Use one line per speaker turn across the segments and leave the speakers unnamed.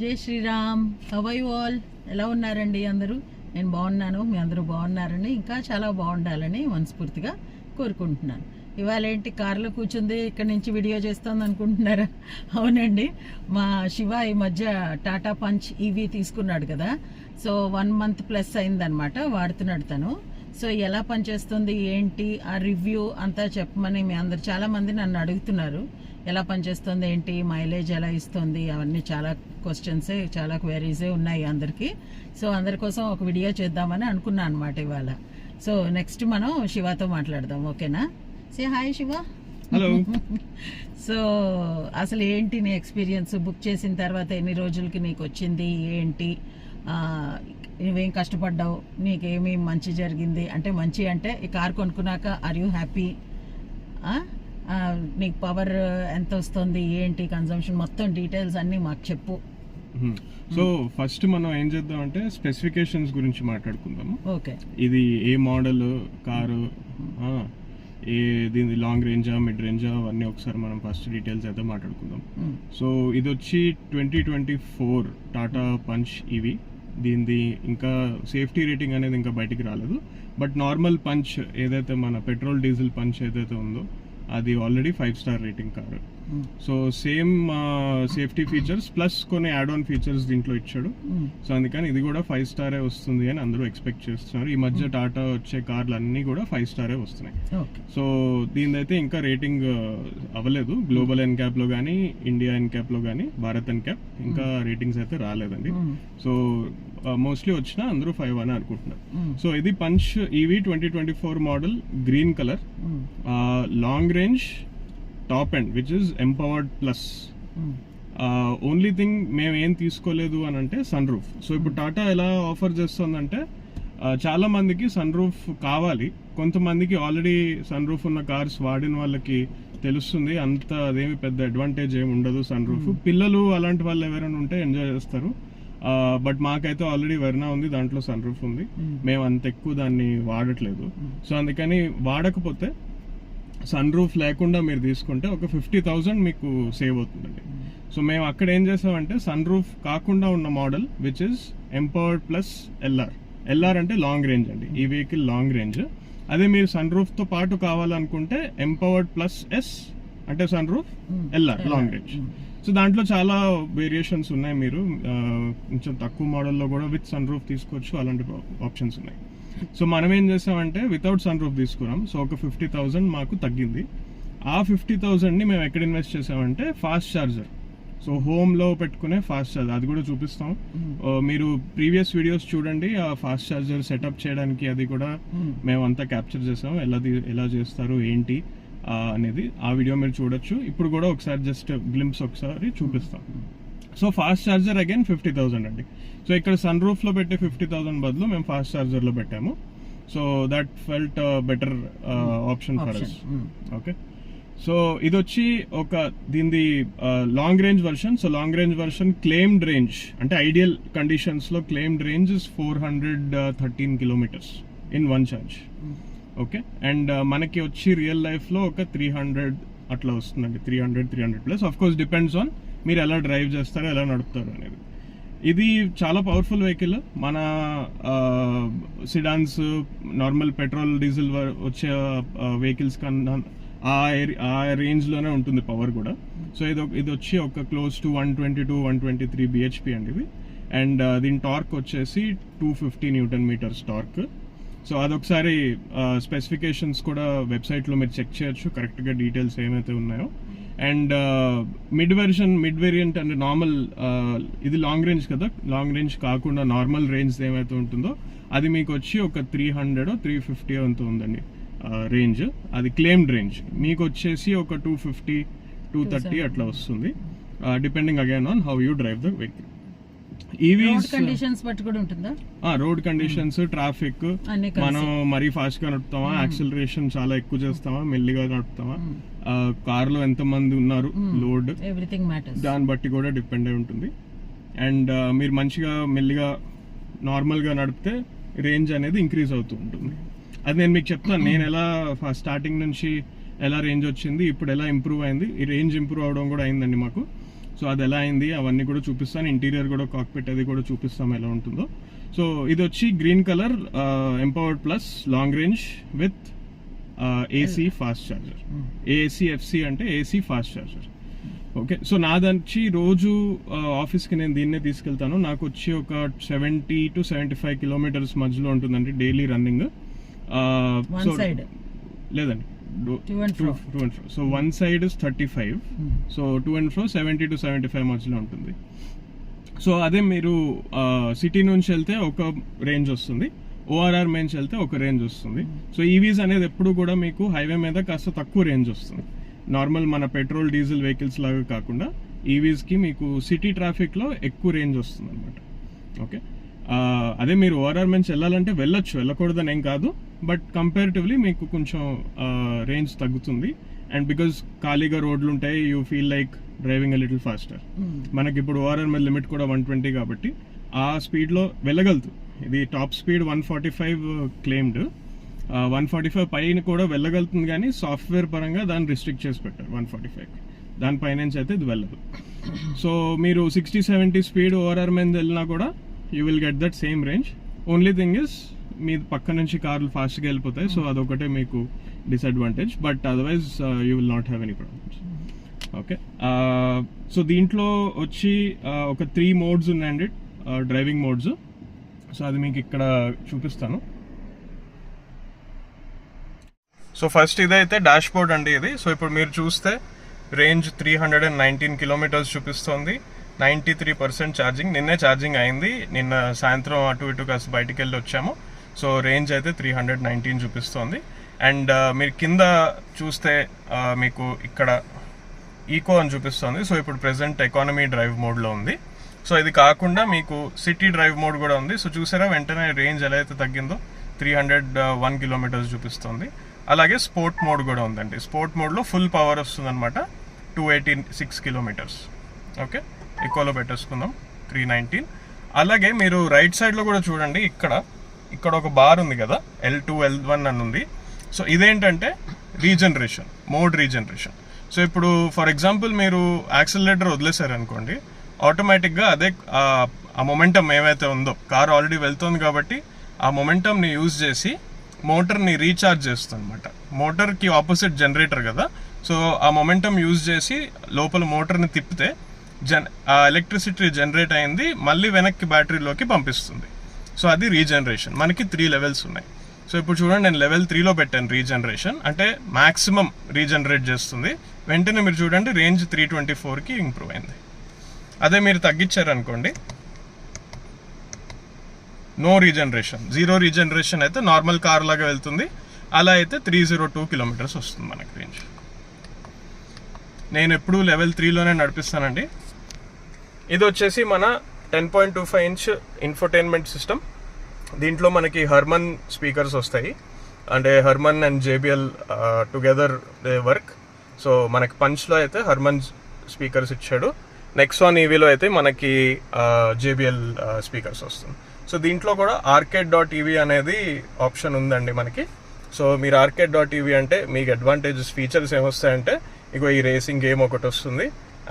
జై Shriram. How are you all? ఎలా ఉన్నారండి అందరూ? నేను బాగున్నాను, మీ అందరూ బాగున్నారని, ఇంకా చాలా బాగుండాలని మనస్ఫూర్తిగా కోరుకుంటున్నాను. ఇవాళ ఏంటి కారులో కూర్చుంది ఇక్కడ నుంచి వీడియో చేస్తుంది అనుకుంటున్నారా? అవునండి, మా శివ ఈ మధ్య టాటా పంచ్ ఈవీ తీసుకున్నాడు కదా. సో 1 month ప్లస్ అయిందనమాట వాడుతున్నాడు తను. సో ఎలా పనిచేస్తుంది ఏంటి ఆ రివ్యూ అంతా చెప్పమని మీ అందరు చాలా మంది నన్ను అడుగుతున్నారు. ఎలా పనిచేస్తుంది ఏంటి, మైలేజ్ ఎలా ఇస్తుంది, అవన్నీ చాలా క్వశ్చన్సే, చాలా క్వైరీసే ఉన్నాయి అందరికీ. సో అందరి కోసం ఒక వీడియో చేద్దామని అనుకున్నాను అనమాట ఇవాళ. సో నెక్స్ట్ మనం శివతో మాట్లాడదాం, ఓకేనా? Say hi Shiva.
Hello.
So అసలు ఏంటి నీ ఎక్స్పీరియన్స్? బుక్ చేసిన తర్వాత ఎన్ని రోజులకి నీకు వచ్చింది ఏంటి, నువ్వేం కష్టపడ్డావు, నీకేమీ మంచి జరిగింది అంటే, మంచి అంటే ఈ కార్ కొనుక్కున్నాక ఆర్ యూ హ్యాపీ, నీకు పవర్ ఎంత వస్తుంది ఏంటి, కన్సంప్షన్, మొత్తం డీటెయిల్స్ అన్నీ మాకు చెప్పు.
సో ఫస్ట్ మనం ఏం చేద్దాం అంటే స్పెసిఫికేషన్స్ గురించి మాట్లాడుకుందాము.
ఓకే.
ఇది ఏ మోడల్ కారు, దీని లాంగ్ రేంజా మిడ్ రేంజా అవన్నీ ఒకసారి మనం ఫస్ట్ డీటెయిల్స్ అయితే మాట్లాడుకుందాం. సో ఇది వచ్చి 2024 టాటా పంచ్ ఈవీ. దీనిది ఇంకా సేఫ్టీ రేటింగ్ అనేది ఇంకా బయటికి రాలేదు. బట్ నార్మల్ పంచ్ ఏదైతే మన పెట్రోల్ డీజిల్ పంచ్ ఏదైతే ఉందో అది already 5 star rating car. So same safety features plus కొన్ని యాడ్ ఆన్ ఫీచర్స్ దీంట్లో ఇచ్చాడు. సో అందుకని ఇది కూడా 5 star వస్తుంది అని అందరూ ఎక్స్పెక్ట్ చేస్తున్నారు. ఈ మధ్య టాటా వచ్చే కార్లు అన్నీ కూడా 5 star వస్తున్నాయి. సో దీనిదైతే ఇంకా రేటింగ్ అవ్వలేదు. గ్లోబల్ ఎన్క్యాప్ లో కానీ, ఇండియా ఎన్క్యాప్ లో కానీ, భారత్ ఎన్క్యాప్ ఇంకా రేటింగ్స్ అయితే రాలేదండి. సో మోస్ట్లీ వచ్చినా అందరూ 5 అని అనుకుంటున్నారు. సో ఇది punch EV 2024 model, green colour, long range, top end which is empowered plus. Only thing మేము ఏం తీసుకోలేదు అని అంటే సన్ రూఫ్. సో ఇప్పుడు టాటా ఎలా ఆఫర్ చేస్తుందంటే, చాలా మందికి సన్ రూఫ్ కావాలి, కొంతమందికి ఆల్రెడీ సన్ రూఫ్ ఉన్న కార్స్ వాడిన వాళ్ళకి తెలుస్తుంది అంత అదేమి పెద్ద అడ్వాంటేజ్ ఏమి ఉండదు సన్ రూఫ్. పిల్లలు అలాంటి వాళ్ళు ఎవరైనా ఉంటే ఎంజాయ్ చేస్తారు. బట్ మాకైతే ఆల్రెడీ వెర్నా ఉంది, దాంట్లో సన్ రూఫ్ ఉంది, మేము అంత ఎక్కువ దాన్ని వాడట్లేదు. సో అందుకని వాడకపోతే సన్ రూఫ్ లేకుండా మీరు తీసుకుంటే ఒక 50,000 మీకు సేవ్ అవుతుందండి. సో మేము అక్కడ ఏం చేసామంటే సన్ రూఫ్ కాకుండా ఉన్న model which is empowered plus LR అంటే లాంగ్ రేంజ్ అండి. ఈ వెహికల్ లాంగ్ రేంజ్. అదే మీరు సన్ రూఫ్ తో పాటు కావాలనుకుంటే ఎంపవర్డ్ ప్లస్ ఎస్ అంటే sun roof LR long range. So దాంట్లో చాలా వేరియేషన్స్ ఉన్నాయి. మీరు కొంచెం తక్కువ మోడల్లో కూడా విత్ సన్ రూఫ్ తీసుకోవచ్చు, అలాంటి ఆప్షన్స్ ఉన్నాయి. సో మనం ఏం చేసామంటే వితౌట్ సన్ రూఫ్ తీసుకున్నాం. సో ఒక 50,000 మాకు తగ్గింది. ఆ 50,000ని మేము ఎక్కడ ఇన్వెస్ట్ చేసామంటే ఫాస్ట్ ఛార్జర్. సో హోమ్లో పెట్టుకునే ఫాస్ట్ ఛార్జర్, అది కూడా చూపిస్తాం. మీరు ప్రీవియస్ వీడియోస్ చూడండి, ఆ ఫాస్ట్ ఛార్జర్ సెటప్ చేయడానికి అది కూడా మేము అంతా క్యాప్చర్ చేసాం, ఎలా చేస్తారు ఏంటి అనేది. ఆ వీడియో మీరు చూడొచ్చు. ఇప్పుడు కూడా ఒకసారి జస్ట్ గ్లింప్స్ ఒకసారి చూపిస్తాం. సో ఫాస్ట్ ఛార్జర్ అగైన్ 50,000 అండి. సో ఇక్కడ సన్ రూఫ్ లో పెట్టే 50,000 బదులు మేము ఫాస్ట్ ఛార్జర్ లో పెట్టాము. So that felt better option for us. Okay. So ఇది వచ్చి ఒక దీనిది long range version. So long range version claimed range అంటే ఐడియల్ కండిషన్స్ లో claimed range is 413 kilometres in 1 charge. Okay. And మనకి వచ్చి రియల్ లైఫ్ లో ఒక 300 అట్లా వస్తుందండి. 300 plus. Of course depends on మీరు ఎలా డ్రైవ్ చేస్తారో, ఎలా నడుపుతారో అనేది. ఇది చాలా పవర్ఫుల్ వెహికల్. మన సిడాన్స్, నార్మల్ పెట్రోల్ డీజిల్ వచ్చే వెహికల్స్ కన్నా ఆ రేంజ్ లోనే ఉంటుంది పవర్ కూడా. సో ఇది వచ్చి ఒక క్లోజ్ టు 122-123 bhp అండి ఇది. అండ్ దీని టార్క్ వచ్చేసి 250 Nm టార్క్. సో అదొకసారి స్పెసిఫికేషన్స్ కూడా వెబ్సైట్లో మీరు చెక్ చేయొచ్చు కరెక్ట్గా డీటెయిల్స్ ఏమైతే ఉన్నాయో. అండ్ మిడ్ వేరియంట్ అంటే నార్మల్, ఇది లాంగ్ రేంజ్ కదా, లాంగ్ రేంజ్ కాకుండా నార్మల్ రేంజ్ ఏమైతే ఉంటుందో అది మీకు వచ్చి ఒక 300-350 అంత ఉందండి రేంజ్. అది క్లెయిమ్డ్ రేంజ్. మీకు వచ్చేసి ఒక 250-230 అట్లా వస్తుంది, depending again on how you drive the vehicle.
Road conditions బట్టి కూడా ఉంటుందా?
రోడ్ కండిషన్స్, ట్రాఫిక్, మనం మరీ ఫాస్ట్ గా నడుపుతామా, యాక్సిలరేషన్ చాలా ఎక్కువ చేస్తామా, మెల్లిగా నడుపుతామా, కార్ లో ఎంత మంది ఉన్నారు, లోడ్,
ఎవ్రీథింగ్ మ్యాటర్స్,
దాన్ని బట్టి కూడా డిపెండ్ అయి ఉంటుంది. అండ్ మీరు మంచిగా మెల్లిగా నార్మల్ గా నడిపితే రేంజ్ అనేది ఇంక్రీజ్ అవుతూ ఉంటుంది. అది నేను మీకు చెప్తాను, నేను ఎలా స్టార్టింగ్ నుంచి ఎలా రేంజ్ వచ్చింది, ఇప్పుడు ఎలా ఇంప్రూవ్ అయింది. ఈ రేంజ్ ఇంప్రూవ్ అవడం కూడా అయిందండి మాకు. సో అది ఎలా అయింది అవన్నీ కూడా చూపిస్తాను. ఇంటీరియర్ కూడా కాక్పిట్ అది కూడా చూపిస్తాం ఎలా ఉంటుందో. సో ఇది వచ్చి green colour empowered plus long range with AC fast charger. ACFC అంటే AC fast charger. Okay, so నాదొచ్చి రోజు ఆఫీస్కి నేను దీన్నే తీసుకెళ్తాను. నాకు వచ్చి ఒక 70 to 75 కిలోమీటర్స్ మధ్యలో ఉంటుందండి డైలీ రన్నింగ్. లేదండి, to and fro. So one side is 35, so to and fro 70 to 75 మధ్యలో ఉంటుంది. సో అదే మీరు సిటీ నుంచి వెళ్తే ఒక రేంజ్ వస్తుంది, ఓఆర్ఆర్ నుంచి వెళ్తే ఒక రేంజ్ వస్తుంది. సో ఈవీస్ అనేది ఎప్పుడు కూడా మీకు హైవే మీద కాస్త తక్కువ రేంజ్ వస్తుంది. నార్మల్ మన పెట్రోల్ డీజిల్ వెహికల్స్ లాగా కాకుండా ఈవీస్కి మీకు సిటీ ట్రాఫిక్లో ఎక్కువ రేంజ్ వస్తుంది అనమాట. ఓకే, అదే మీరు ఓఆర్ఆర్ నుంచి వెళ్ళాలంటే వెళ్ళొచ్చు, వెళ్ళకూడదని ఏం కాదు, బట్ కంపారిటివ్లీ మీకు కొంచెం రేంజ్ తగ్గుతుంది. అండ్ బికాజ్ ఖాళీగా రోడ్లు ఉంటాయి, you feel like driving a little faster. మనకి ఇప్పుడు ఓఆర్ఆర్ మీద లిమిట్ కూడా 120 కాబట్టి ఆ స్పీడ్లో వెళ్ళగలుగుతుంది. ఇది టాప్ స్పీడ్ 145 క్లెయిమ్డ్, 145 పైన కూడా వెళ్ళగలుగుతుంది, కానీ సాఫ్ట్వేర్ పరంగా దాన్ని రిస్ట్రిక్ట్ చేసి పెట్టారు 145. దానిపైన నుంచి అయితే ఇది వెళ్ళదు. సో మీరు 60-70 స్పీడ్ ఓఆర్ఆర్ మీద వెళ్ళినా కూడా you will get that same range. Only thing is మీ పక్క నుంచి కార్లు ఫాస్ట్గా వెళ్ళిపోతాయి, సో అదొకటే మీకు disadvantage. But otherwise you will not have any problems. Okay, so దీంట్లో వచ్చి ఒక 3 మోడ్స్ ఉన్నాయండి, డ్రైవింగ్ మోడ్స్. సో అది మీకు ఇక్కడ చూపిస్తాను. సో ఫస్ట్ ఇదైతే డాష్ బోర్డ్ అండి ఇది. సో ఇప్పుడు మీరు చూస్తే రేంజ్ 319 కిలోమీటర్స్ చూపిస్తుంది, 93% ఛార్జింగ్. నిన్నే ఛార్జింగ్ అయింది, నిన్న సాయంత్రం అటు ఇటు కాస్త బయటికి వెళ్ళి వచ్చాము. సో రేంజ్ అయితే 319 చూపిస్తుంది. అండ్ మీరు కింద చూస్తే మీకు ఇక్కడ ఈకో అని చూపిస్తుంది. సో ఇప్పుడు ప్రెసెంట్ ఎకానమీ డ్రైవ్ మోడ్లో ఉంది. సో ఇది కాకుండా మీకు సిటీ డ్రైవ్ మోడ్ కూడా ఉంది. సో చూసారా వెంటనే రేంజ్ ఎలా అయితే తగ్గిందో 301 కిలోమీటర్స్ చూపిస్తుంది. అలాగే స్పోర్ట్ మోడ్ కూడా ఉందండి. స్పోర్ట్ మోడ్లో ఫుల్ పవర్ వస్తుంది అనమాట, 286 కిలోమీటర్స్. ఓకే, ఎక్కువలో పెట్టేసుకుందాం 319. అలాగే మీరు రైట్ సైడ్లో కూడా చూడండి, ఇక్కడ ఒక బార్ ఉంది కదా, L2 L1 అని ఉంది. సో ఇదేంటంటే రీజనరేషన్ మోడ్, రీజనరేషన్. సో ఇప్పుడు ఫర్ ఎగ్జాంపుల్ మీరు యాక్సిలరేటర్ వదిలేశారు అనుకోండి, ఆటోమేటిక్గా అదే ఆ మొమెంటం ఏమైతే ఉందో, కార్ ఆల్రెడీ వెళ్తుంది కాబట్టి ఆ మొమెంటంని యూజ్ చేసి మోటార్ని రీఛార్జ్ చేస్తుంది అనమాట. మోటార్కి ఆపోజిట్ జనరేటర్ కదా, సో ఆ మొమెంటం యూజ్ చేసి లోపల మోటార్ని తిప్పితే ఆ ఎలక్ట్రిసిటీ జనరేట్ అయింది, మళ్ళీ వెనక్కి బ్యాటరీలోకి పంపిస్తుంది. సో అది రీజనరేషన్. మనకి 3 లెవెల్స్ ఉన్నాయి. సో ఇప్పుడు చూడండి, నేను లెవెల్ 3లో పెట్టాను రీజనరేషన్, అంటే మ్యాక్సిమం రీజనరేట్ చేస్తుంది. వెంటనే మీరు చూడండి రేంజ్ 324కి ఇంప్రూవ్ అయింది. అదే మీరు తగ్గించారనుకోండి, నో రీజనరేషన్, 0 రీజనరేషన్ అయితే నార్మల్ కార్ లాగా వెళ్తుంది. అలా అయితే 302 కిలోమీటర్స్ వస్తుంది మనకి రేంజ్. నేను ఎప్పుడు లెవెల్ 3లోనే నడిపిస్తానండి. ఇది వచ్చేసి మన 10.25 ఇంచ్ ఇన్ఫోటైన్మెంట్ సిస్టమ్. దీంట్లో మనకి హర్మన్ స్పీకర్స్ వస్తాయి, అంటే Harman and JBL together they work. So మనకి పంచ్లో అయితే హర్మన్ స్పీకర్స్ ఇచ్చాడు, నెక్సాన్ ఈవీలో అయితే మనకి JBL స్పీకర్స్ వస్తుంది. సో దీంట్లో కూడా arcade.ev అనేది ఆప్షన్ ఉందండి మనకి. సో మీరు arcade.ev అంటే మీకు అడ్వాంటేజెస్, ఫీచర్స్ ఏమొస్తాయంటే, ఇగో ఈ రేసింగ్ గేమ్ ఒకటి వస్తుంది,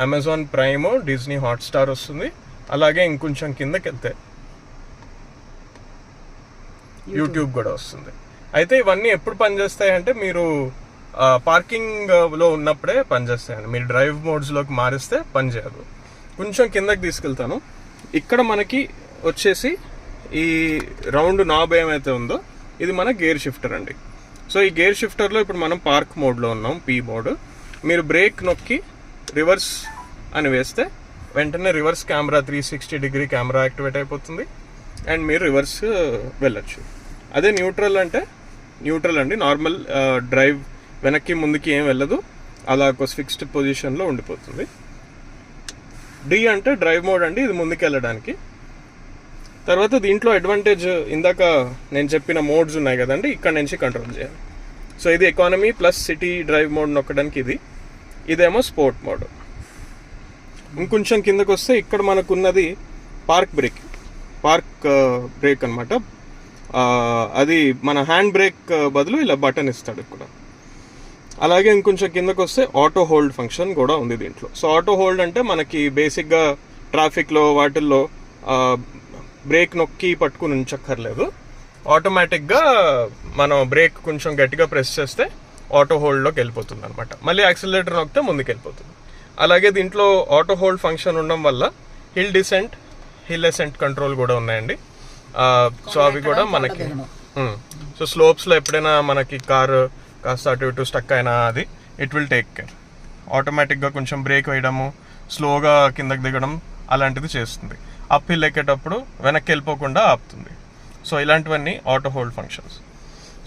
అమెజాన్ ప్రైమ్, డిజ్నీ హాట్స్టార్ వస్తుంది, అలాగే ఇంకొంచెం కిందకి వెళ్తే యూట్యూబ్ కూడా వస్తుంది. అయితే ఇవన్నీ ఎప్పుడు పనిచేస్తాయి అంటే మీరు పార్కింగ్లో ఉన్నప్పుడే పనిచేస్తాయండి. మీరు డ్రైవ్ మోడ్స్లోకి మారిస్తే పనిచేయదు. కొంచెం కిందకి తీసుకెళ్తాను. ఇక్కడ మనకి వచ్చేసి ఈ రౌండ్ నాబ్ ఏమైతే ఉందో ఇది మన గేర్ షిఫ్టర్ అండి. సో ఈ గేర్ షిఫ్టర్లో ఇప్పుడు మనం పార్క్ మోడ్లో ఉన్నాం, P మోడ్. మీరు బ్రేక్ నొక్కి రివర్స్ అని వేస్తే వెంటనే reverse camera 360 degree camera activate అయిపోతుంది అండ్ మీరు రివర్స్ వెళ్ళచ్చు. అదే న్యూట్రల్ అంటే న్యూట్రల్ అండి, నార్మల్ డ్రైవ్, వెనక్కి ముందుకి ఏం వెళ్ళదు, అలా ఒక ఫిక్స్డ్ పొజిషన్లో ఉండిపోతుంది. D అంటే డ్రైవ్ మోడ్ అండి, ఇది ముందుకు వెళ్ళడానికి. తర్వాత దీంట్లో అడ్వాంటేజ్, ఇందాక నేను చెప్పిన మోడ్స్ ఉన్నాయి కదండి, ఇక్కడ నుంచి కంట్రోల్ చేయాలి. సో ఇది economy plus city drive mode నొక్కడానికి ఇది, ఇదేమో స్పోర్ట్ మోడ్. ఇంకొంచెం కిందకు వస్తే ఇక్కడ మనకున్నది పార్క్ బ్రేక్ అనమాట. అది మన హ్యాండ్ బ్రేక్ బదులు ఇలా బటన్ ఇస్తాడు ఇక్కడ. అలాగే ఇంకొంచెం కిందకు వస్తే ఆటో హోల్డ్ ఫంక్షన్ కూడా ఉంది దీంట్లో. సో ఆటో హోల్డ్ అంటే మనకి బేసిక్గా ట్రాఫిక్లో వాటిల్లో బ్రేక్ నొక్కి పట్టుకుని ఉంచక్కర్లేదు, ఆటోమేటిక్గా మనం బ్రేక్ కొంచెం గట్టిగా ప్రెస్ చేస్తే ఆటో హోల్డ్లోకి వెళ్ళిపోతుంది అనమాట. మళ్ళీ యాక్సిలరేటర్ నొక్కితే ముందుకు వెళ్ళిపోతుంది. అలాగే దీంట్లో ఆటో హోల్డ్ ఫంక్షన్ ఉండడం వల్ల hill descent, hill ascent control కూడా ఉన్నాయండి. సో అవి కూడా మనకి సో స్లోప్స్లో ఎప్పుడైనా మనకి కారు కాస్త అటు ఇటు స్టక్ అయినా అది ఇట్ విల్ టేక్ కేర్. ఆటోమేటిక్గా కొంచెం బ్రేక్ వేయడము, స్లోగా కిందకి దిగడం అలాంటిది చేస్తుంది. అప్ హిల్ ఎక్కేటప్పుడు వెనక్కి వెళ్ళిపోకుండా ఆపుతుంది. సో ఇలాంటివన్నీ ఆటో హోల్డ్ ఫంక్షన్స్.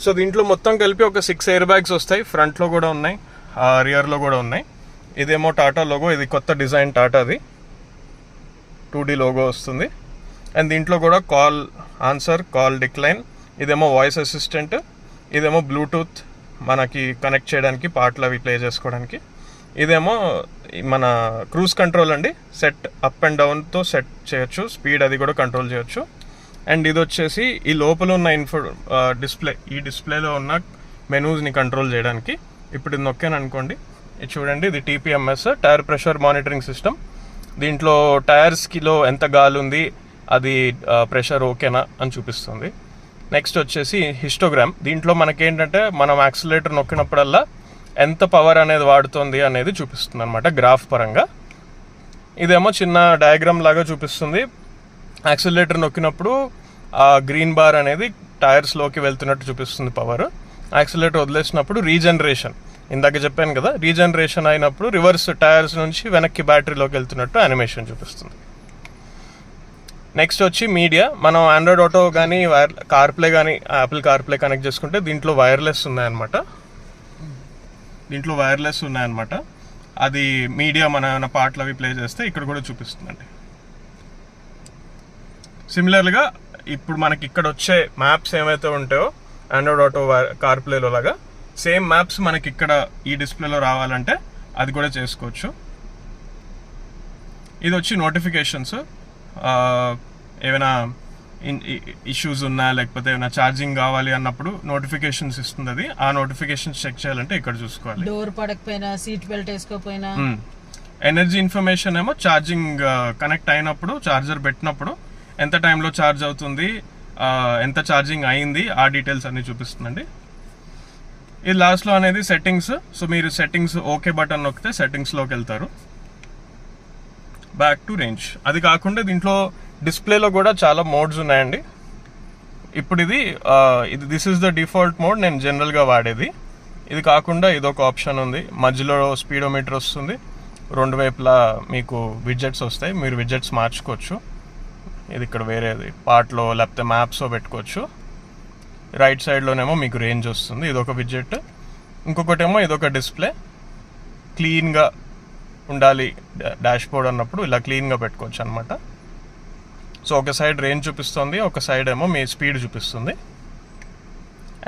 సో దీంట్లో మొత్తం కలిపి ఒక 6 ఎయిర్ బ్యాగ్స్ వస్తాయి. ఫ్రంట్లో కూడా ఉన్నాయి, రియర్లో కూడా ఉన్నాయి. ఇదేమో టాటా లోగో, ఇది కొత్త డిజైన్ టాటాది 2D లోగో వస్తుంది. అండ్ దీంట్లో కూడా కాల్ ఆన్సర్, కాల్ డిక్లైన్, ఇదేమో వాయిస్ అసిస్టెంట్, ఇదేమో బ్లూటూత్ మనకి కనెక్ట్ చేయడానికి, పాటలు అవి ప్లే చేసుకోవడానికి. ఇదేమో మన క్రూజ్ కంట్రోల్ అండి, సెట్ అప్ అండ్ డౌన్తో సెట్ చేయొచ్చు, స్పీడ్ అది కూడా కంట్రోల్ చేయొచ్చు. అండ్ ఇది వచ్చేసి ఈ లోపల ఉన్న డిస్ప్లే, ఈ డిస్ప్లేలో ఉన్న మెనూస్ని కంట్రోల్ చేయడానికి. ఇప్పుడు ఇది నొక్కాను అనుకోండి, ఇది చూడండి, ఇది TPMS tyre pressure monitoring system. దీంట్లో టైర్స్కిలో ఎంత గాలి ఉంది, అది ప్రెషర్ ఓకేనా అని చూపిస్తుంది. నెక్స్ట్ వచ్చేసి హిస్టోగ్రామ్. దీంట్లో మనకేంటంటే మనం యాక్సిలరేటర్ నొక్కినప్పుడల్లా ఎంత పవర్ అనేది వాడుతుంది అనేది చూపిస్తుంది అనమాట గ్రాఫ్ పరంగా. ఇదేమో చిన్న డయాగ్రామ్ లాగా చూపిస్తుంది. యాక్సిలరేటర్ నొక్కినప్పుడు ఆ గ్రీన్ బార్ అనేది టైర్స్లోకి వెళ్తున్నట్టు చూపిస్తుంది పవర్. యాక్సిలరేటర్ వదిలేసినప్పుడు రీజనరేషన్, ఇందాక చెప్పాను కదా, రీజనరేషన్ అయినప్పుడు రివర్స్ టైర్స్ నుంచి వెనక్కి బ్యాటరీలోకి వెళ్తున్నట్టు యానిమేషన్ చూపిస్తుంది. నెక్స్ట్ వచ్చి మీడియా. మనం ఆండ్రాయిడ్ ఆటో కానీ కార్ప్లే కానీ యాపిల్ కార్ప్లే కనెక్ట్ చేసుకుంటే దీంట్లో వైర్లెస్ ఉన్నాయన్నమాట. అది మీడియా మన ఏమైనా పాటలు అవి ప్లే చేస్తే ఇక్కడ కూడా చూపిస్తుందండి. సిమిలర్గా ఇప్పుడు మనకి ఇక్కడ వచ్చే మ్యాప్స్ ఏమైతే ఉంటాయో ఆండ్రాయిడ్ ఆటో కార్ప్లేలో లాగా సేమ్ మ్యాప్స్ మనకి ఇక్కడ ఈ డిస్ప్లేలో రావాలంటే అది కూడా చేసుకోవచ్చు. ఇది వచ్చి నోటిఫికేషన్స్, ఏమైనా ఇష్యూస్ ఉన్నా లేకపోతే ఏమైనా ఛార్జింగ్ కావాలి అన్నప్పుడు నోటిఫికేషన్స్ ఇస్తుంది. అది ఆ నోటిఫికేషన్స్ చెక్ చేయాలంటే ఇక్కడ చూసుకోవాలి.
డోర్ పడకపోయినా, సీట్ బెల్ట్ వేసుకోకపోయినా.
ఎనర్జీ ఇన్ఫర్మేషన్ ఏమో ఛార్జింగ్ కనెక్ట్ అయినప్పుడు, ఛార్జర్ పెట్టినప్పుడు ఎంత టైంలో ఛార్జ్ అవుతుంది, ఎంత ఛార్జింగ్ అయింది, ఆ డీటెయిల్స్ అన్ని చూపిస్తుందండి. ఇది లాస్ట్లో అనేది సెట్టింగ్స్. సో మీరు సెట్టింగ్స్ ఓకే బటన్ నొక్కితే సెట్టింగ్స్లోకి వెళ్తారు, బ్యాక్ టు రేంజ్. అది కాకుండా దీంట్లో డిస్ప్లేలో కూడా చాలా మోడ్స్ ఉన్నాయండి. ఇప్పుడు ఇది this is the default mode, నేను జనరల్గా వాడేది. ఇది కాకుండా ఇదొక ఆప్షన్ ఉంది, మధ్యలో స్పీడోమీటర్ వస్తుంది, రెండు వైపులా మీకు విడ్జెట్స్ వస్తాయి, మీరు విడ్జెట్స్ మార్చుకోవచ్చు. ఇది ఇక్కడ వేరేది పార్ట్లో లేకపోతే మ్యాప్స్లో పెట్టుకోవచ్చు. రైట్ సైడ్లోనేమో మీకు రేంజ్ వస్తుంది, ఇదొక విడ్జెట్. ఇంకొకటేమో ఇదొక డిస్ప్లే, క్లీన్గా ఉండాలి డాష్ బోర్డ్ అన్నప్పుడు ఇలా క్లీన్గా పెట్టుకోవచ్చు అనమాట. సో ఒక సైడ్ రేంజ్ చూపిస్తుంది, ఒక సైడ్ ఏమో మీ స్పీడ్ చూపిస్తుంది.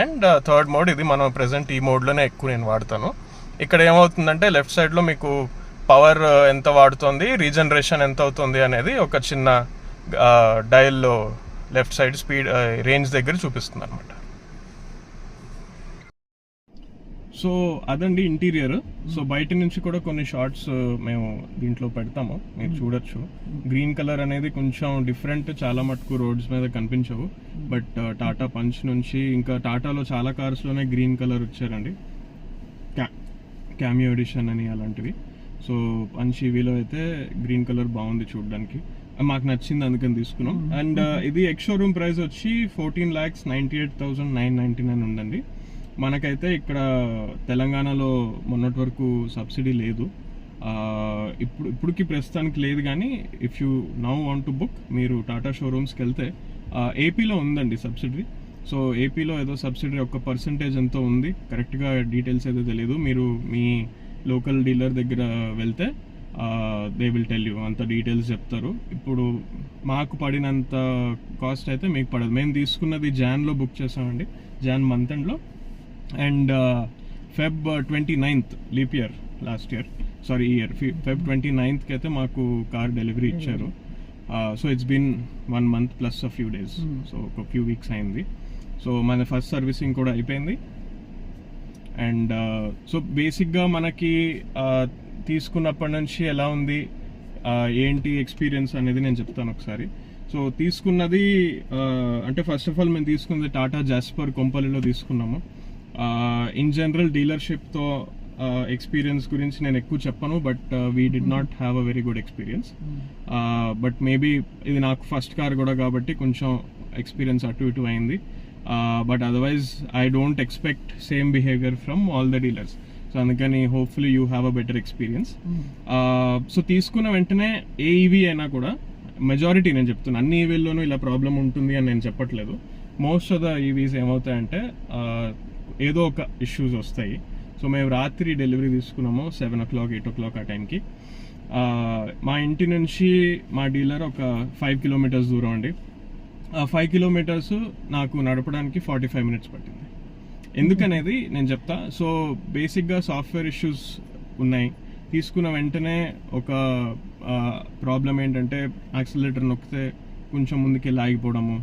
అండ్ థర్డ్ మోడ్, ఇది మనం ప్రెజెంట్ ఈ మోడ్లోనే ఎక్కువ నేను వాడతాను. ఇక్కడ ఏమవుతుందంటే లెఫ్ట్ సైడ్లో మీకు పవర్ ఎంత వాడుతుంది, రీజనరేషన్ ఎంత అవుతుంది అనేది ఒక చిన్న డయల్లో లెఫ్ట్ సైడ్ స్పీడ్ రేంజ్ దగ్గర చూపిస్తుంది అనమాట. సో అదండి ఇంటీరియర్. సో బయట నుంచి కూడా కొన్ని షార్ట్స్ మేము దీంట్లో పెడతాము, మీరు చూడొచ్చు. గ్రీన్ కలర్ అనేది కొంచెం డిఫరెంట్, చాలా మటుకు రోడ్స్ మీద కనిపించవు. బట్ టాటా పంచ్ నుంచి, ఇంకా టాటాలో చాలా కార్స్లోనే గ్రీన్ కలర్ వచ్చారండి, క్యామియో ఎడిషన్ అని అలాంటివి. సో పంచ్ ఈవీలో అయితే గ్రీన్ కలర్ బాగుంది చూడడానికి, మాకు నచ్చింది అందుకని తీసుకున్నాం. అండ్ ఇది ఎక్స్ షోరూమ్ ప్రైస్ వచ్చి 14,98,999 ఉందండి. మనకైతే ఇక్కడ తెలంగాణలో మొన్నటి వరకు సబ్సిడీ లేదు, ఇప్పటికి ప్రస్తుతానికి లేదు. కానీ if you now want to book, మీరు టాటా షోరూమ్స్కి వెళ్తే ఏపీలో ఉందండి సబ్సిడీ. సో ఏపీలో ఏదో సబ్సిడీ ఒక పర్సంటేజ్ ఎంతో ఉంది, కరెక్ట్గా డీటెయిల్స్ అయితే తెలియదు. మీరు మీ లోకల్ డీలర్ దగ్గర వెళ్తే దే విల్ టెల్ యూ, అంత డీటెయిల్స్ చెప్తారు. ఇప్పుడు మాకు పడినంత కాస్ట్ అయితే మీకు పడదు. మేము తీసుకున్నది జాన్లో బుక్ చేసామండి, జాన్ మంత్ ఎండ్లో. And Feb 29th leap year last year, sorry ఈ ఇయర్ Feb 29th అయితే మాకు కార్ డెలివరీ ఇచ్చారు. So it's been 1 month plus a few days, so ఒక ఫ్యూ వీక్స్ అయింది. సో మన ఫస్ట్ సర్వీసింగ్ కూడా అయిపోయింది. అండ్ సో బేసిక్గా మనకి తీసుకున్నప్పటి నుంచి ఎలా ఉంది, ఏంటి ఎక్స్పీరియన్స్ అనేది నేను చెప్తాను ఒకసారి. సో తీసుకున్నది అంటే ఫస్ట్ ఆఫ్ ఆల్ మేము తీసుకున్నది టాటా జాస్పర్ కొంపల్లిలో తీసుకున్నాము. ఇన్ జనరల్ డీలర్షిప్తో ఎక్స్పీరియన్స్ గురించి నేను ఎక్కువ చెప్పను, but we did not have a very good experience. But maybe ఇది నాకు ఫస్ట్ కార్ కూడా కాబట్టి కొంచెం ఎక్స్పీరియన్స్ అటు ఇటు అయింది. But otherwise I don't expect same behaviour from all the dealers. So అందుకని hopefully you have a better experience. So తీసుకున్న వెంటనే ఏ ఈవీ అయినా కూడా మెజారిటీ నేను చెప్తున్నాను, అన్ని ఈవీల్లోనూ ఇలా ప్రాబ్లం ఉంటుంది అని నేను చెప్పట్లేదు. మోస్ట్ ఆఫ్ ద ఈవీస్ ఏమవుతాయంటే ఏదో ఒక ఇష్యూస్ వస్తాయి. సో మేము రాత్రి డెలివరీ తీసుకున్నాము 7 o'clock 8 o'clock ఆ టైంకి. మా ఇంటి నుంచి మా డీలర్ ఒక 5 kilometers దూరం అండి. 5 kilometers నాకు నడపడానికి 45 minutes పట్టింది. ఎందుకనేది నేను చెప్తా. సో బేసిక్గా సాఫ్ట్వేర్ ఇష్యూస్ ఉన్నాయి. తీసుకున్న వెంటనే ఒక ప్రాబ్లం ఏంటంటే యాక్సిలరేటర్ నొక్కితే కొంచెం ముందుకెళ్ళి ఆగిపోవడము,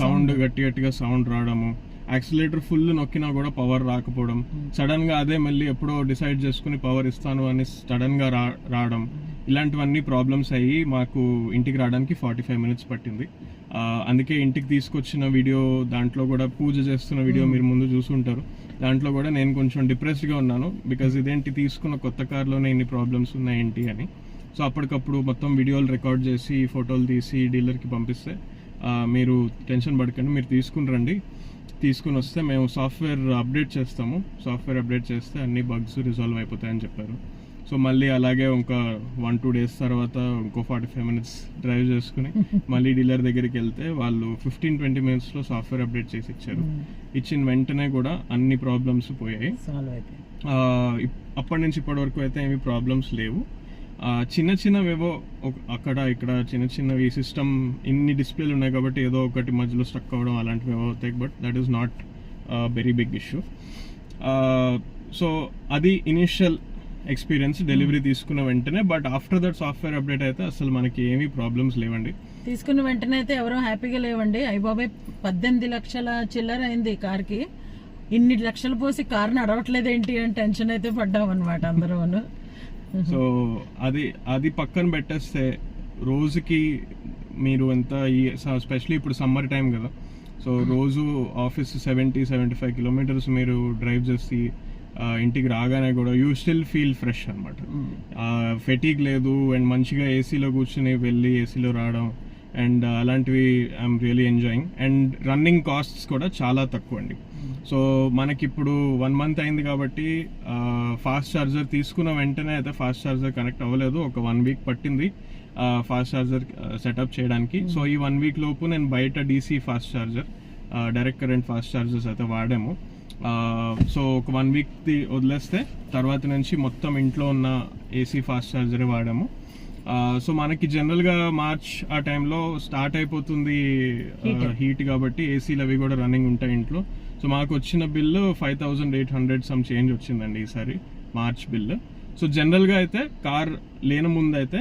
సౌండ్ గట్టిగా సౌండ్ రావడము, యాక్సిలేటర్ ఫుల్ నొక్కినా కూడా పవర్ రాకపోవడం, సడన్ గా అదే మళ్ళీ ఎప్పుడో డిసైడ్ చేసుకుని పవర్ ఇస్తాను అని సడన్ గా రావడం, ఇలాంటివన్నీ ప్రాబ్లమ్స్ అయ్యి మాకు ఇంటికి రావడానికి 45 minutes పట్టింది. అందుకే ఇంటికి తీసుకొచ్చిన వీడియో, దాంట్లో కూడా పూజ చేస్తున్న వీడియో మీరు ముందు చూసుంటారు. దాంట్లో కూడా నేను కొంచెం డిప్రెస్డ్గా ఉన్నాను, బికాజ్ ఇదేంటి తీసుకున్న కొత్త కార్లోనే ఇన్ని ప్రాబ్లమ్స్ ఉన్నాయేంటి అని. సో అప్పటికప్పుడు మొత్తం వీడియోలు రికార్డ్ చేసి ఫోటోలు తీసి డీలర్కి పంపిస్తే, మీరు టెన్షన్ పడకండి, మీరు తీసుకుని వస్తే మేము సాఫ్ట్వేర్ అప్డేట్ చేస్తాము, సాఫ్ట్వేర్ అప్డేట్ చేస్తే అన్ని బగ్స్ రిజాల్వ్ అయిపోతాయని చెప్పారు. సో మళ్ళీ అలాగే ఇంకా 1-2 days తర్వాత ఇంకో 45 minutes డ్రైవ్ చేసుకుని మళ్ళీ డీలర్ దగ్గరికి వెళ్తే వాళ్ళు 15-20 minutesలో సాఫ్ట్వేర్ అప్డేట్ చేసి ఇచ్చారు. ఇచ్చిన వెంటనే కూడా అన్ని ప్రాబ్లమ్స్ పోయాయి. అప్పటి నుంచి ఇప్పటి వరకు అయితే ఏమి ప్రాబ్లమ్స్ లేవు. చిన్నవేవో అక్కడ ఇక్కడ చిన్నవి సిస్టమ్ ఇన్ని డిస్ప్లేలు ఉన్నాయి కాబట్టి ఏదో ఒకటి మధ్యలో స్ట్రక్ అవ్వడం అలాంటివి ఏవో అవుతాయి. But that is not very big issue. So అది ఇనిషియల్ ఎక్స్పీరియన్స్ డెలివరీ తీసుకున్న వెంటనే. But after that software update అయితే అసలు మనకి ఏమీ ప్రాబ్లమ్స్ లేవండి.
తీసుకున్న వెంటనే అయితే ఎవరో హ్యాపీగా లేవండి. అయ్యబాబాయ్ 18 లక్షల చిల్లర అయింది కార్కి, ఇన్ని లక్షలు పోసి కారు నడవట్లేదు ఏంటి అని టెన్షన్ అయితే పడ్డామన్నమాట అందరూ.
సో అది పక్కన పెట్టేస్తే రోజుకి మీరు ఎంత, స్పెషలీ ఇప్పుడు సమ్మర్ టైం కదా, సో రోజు ఆఫీస్ 70-75 kilometers మీరు డ్రైవ్ చేసి ఇంటికి రాగానే కూడా యూ స్టిల్ ఫీల్ ఫ్రెష్ అనమాట. ఫెటీగ్ లేదు, అండ్ మంచిగా ఏసీలో కూర్చుని వెళ్ళి ఏసీలో రావడం, అండ్ అలాంటివి I'm really enjoying. And running costs కూడా చాలా తక్కువ అండి. సో మనకి ఇప్పుడు 1 month అయింది కాబట్టి ఫాస్ట్ ఛార్జర్ తీసుకున్న వెంటనే అయితే ఫాస్ట్ ఛార్జర్ కనెక్ట్ అవ్వలేదు. ఒక 1 week పట్టింది ఫాస్ట్ ఛార్జర్ సెటప్ చేయడానికి. సో ఈ 1 week లోపు నేను బయట DC fast charger, direct current fast chargers అయితే వాడాము. సో ఒక 1 week వదిలేస్తే తర్వాత నుంచి మొత్తం ఇంట్లో ఉన్న ఏసీ ఫాస్ట్ ఛార్జరే వాడాము. సో మనకి జనరల్గా మార్చ్ ఆ టైంలో స్టార్ట్ అయిపోతుంది హీట్ కాబట్టి ఏసీలు అవి కూడా రన్నింగ్ ఉంటాయి ఇంట్లో. సో మాకు వచ్చిన బిల్లు 5,800 సమ్ చేంజ్ వచ్చిందండి ఈసారి మార్చ్ బిల్లు. సో జనరల్గా అయితే కార్ లేని ముందు అయితే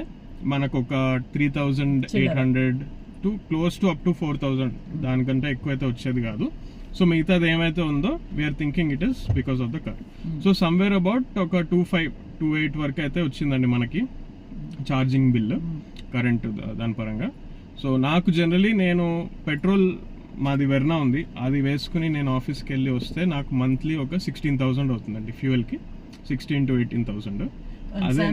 మనకు ఒక 3,800 to close to up to 4,000, దానికంటే ఎక్కువ అయితే వచ్చేది కాదు. సో మిగతాది ఏమైతే ఉందో we are thinking it is because of the car. So somewhere about ఒక 2,500-2,800 వరకు అయితే వచ్చిందండి మనకి ఛార్జింగ్ బిల్ కరెంట్ దాని పరంగా. సో నాకు జనరలీ నేను పెట్రోల్, మాది వెర్నా ఉంది, అది వేసుకుని నేను ఆఫీస్కి వెళ్ళి వస్తే నాకు మంత్లీ ఒక 16,000 అవుతుందండి ఫ్యూయల్కి, 16,000 to 18,000. అదే